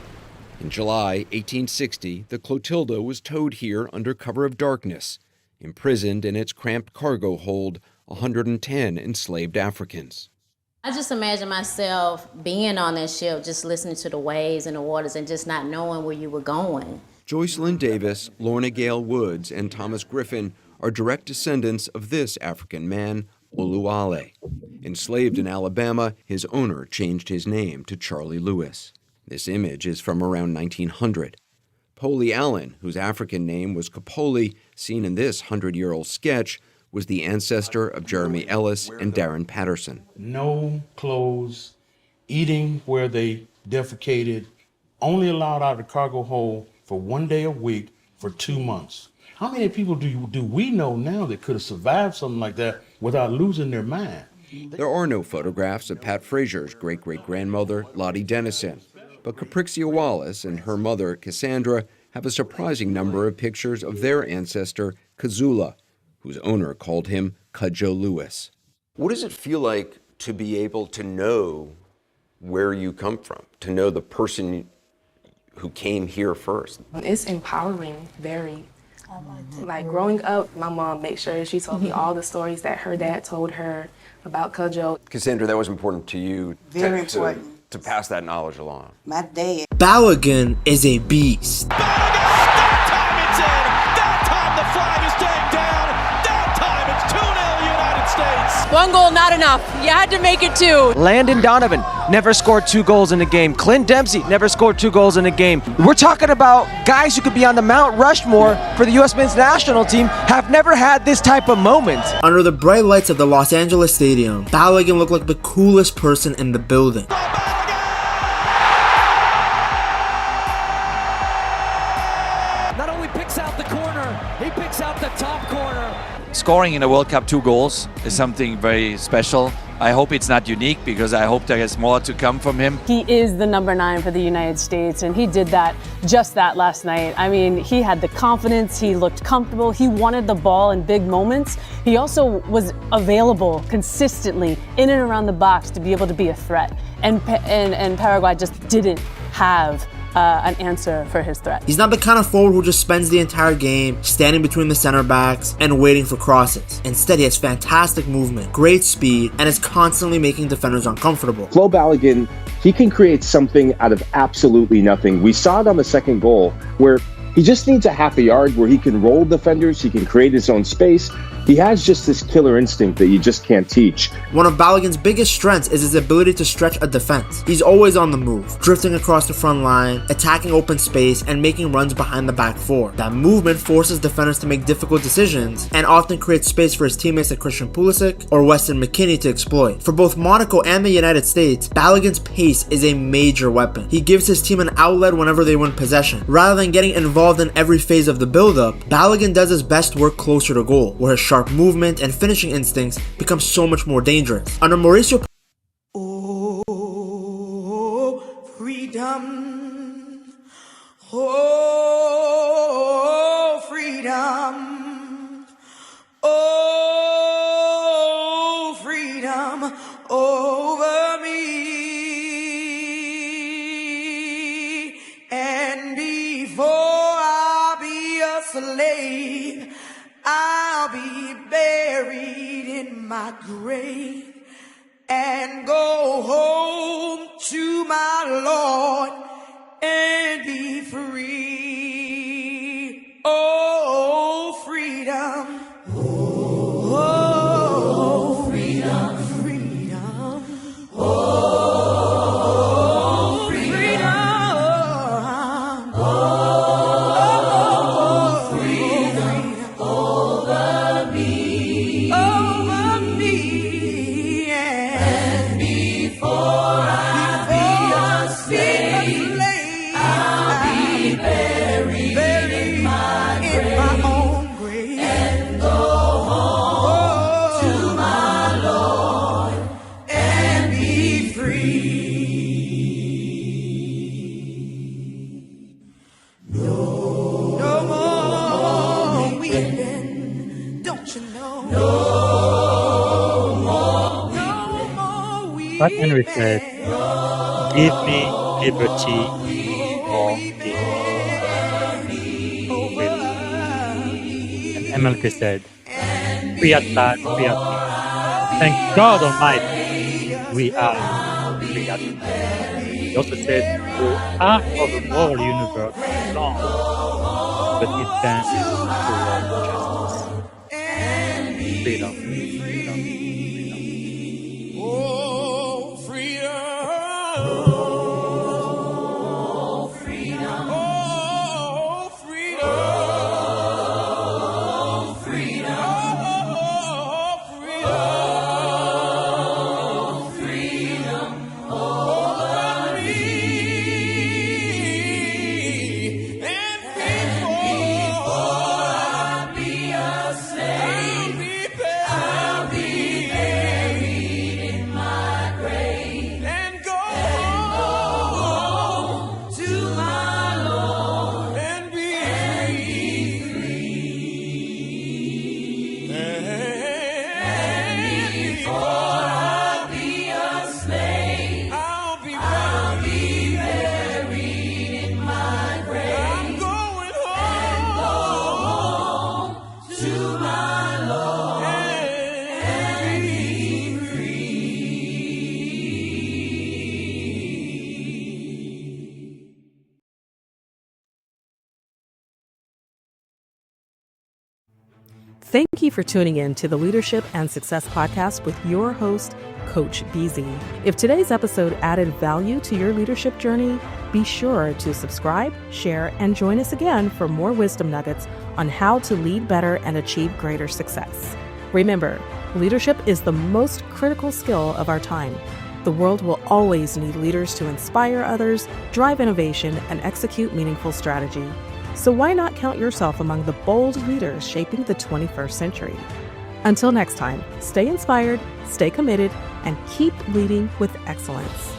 In July 1860, the Clotilda was towed here under cover of darkness. Imprisoned in its cramped cargo hold, 110 enslaved Africans. I just imagine myself being on that ship, just listening to the waves and the waters and just not knowing where you were going. Joycelyn Davis, Lorna Gale Woods, and Thomas Griffin are direct descendants of this African man, Oluwale. Enslaved in Alabama, his owner changed his name to Charlie Lewis. This image is from around 1900. Polly Allen, whose African name was Kapoli, seen in this 100-year-old sketch, was the ancestor of Jeremy Ellis and Darren Patterson. No clothes, eating where they defecated, only allowed out of the cargo hold for 1 day a week for 2 months. How many people do we know now that could have survived something like that without losing their mind? There are no photographs of Pat Frazier's great-great-grandmother, Lottie Dennison, but Caprixia Wallace and her mother, Cassandra, have a surprising number of pictures of their ancestor, Kazula, whose owner called him Cudjoe Lewis. What does it feel like to be able to know where you come from, to know the person who came here first? It's empowering, very. Like growing up, my mom made sure she told me all the stories that her dad told her about Cudjoe. Cassandra, that was important to you Very important. to pass that knowledge along. My dad. Balogun is a beast. That time it's in. That time the flag is staying down. That time it's 2-0 United States. One goal, not enough. You had to make it two. Landon Donovan never scored 2 goals in a game. Clint Dempsey never scored 2 goals in a game. We're talking about guys who could be on the Mount Rushmore for the U.S. men's national team have never had this type of moment. Under the bright lights of the Los Angeles Stadium, Balogun looked like the coolest person in the building. Not only picks out the corner, he picks out the top corner. Scoring in the World Cup 2 goals is something very special. I hope it's not unique because I hope there is more to come from him. He is the number 9 for the United States, and he did just that last night. I mean, he had the confidence, he looked comfortable, he wanted the ball in big moments. He also was available consistently in and around the box to be able to be a threat. And Paraguay just didn't have an answer for his threat. He's not the kind of forward who just spends the entire game standing between the center backs and waiting for crosses. Instead, he has fantastic movement, great speed, and is constantly making defenders uncomfortable. Flo Balogun, he can create something out of absolutely nothing. We saw it on the second goal where he just needs a half a yard where he can roll defenders, he can create his own space. He has just this killer instinct that you just can't teach. One of Balogun's biggest strengths is his ability to stretch a defense. He's always on the move, drifting across the front line, attacking open space, and making runs behind the back four. That movement forces defenders to make difficult decisions and often creates space for his teammates like Christian Pulisic or Weston McKennie to exploit. For both Monaco and the United States, Balogun's pace is a major weapon. He gives his team an outlet whenever they win possession. Rather than getting involved in every phase of the build-up, Balogun does his best work closer to goal, where his sharp movement and finishing instincts become so much more dangerous. Under Mauricio, Oh, freedom. Oh, freedom. Oh, freedom over me. And before I be a slave, I'll be buried in my grave and go home to my Lord and be free. Oh, freedom. Oh, freedom. Freedom. Oh, freedom. Oh, freedom over me. Over me. And before I be a slave, I'll be buried in my own grave and go home to my Lord and be free. No more weeping, don't you know? No more weeping. But Henry said, give me liberty or give me freedom. And MLK said, free at last, free at last. Thank God Almighty, we are free at last. He also said, the arc of the moral universe is long, but it bends toward justice. Freedom, freedom, freedom. Oh, freedom. Oh, freedom. Oh, freedom. Freedom. Oh, freedom. Freedom over me. And before I be Thank you for tuning in to the Leadership and Success Podcast with your host, Coach BZ. If today's episode added value to your leadership journey, be sure to subscribe, share, and join us again for more wisdom nuggets on how to lead better and achieve greater success. Remember, leadership is the most critical skill of our time. The world will always need leaders to inspire others, drive innovation, and execute meaningful strategy. So why not count yourself among the bold leaders shaping the 21st century? Until next time, stay inspired, stay committed, and keep leading with excellence.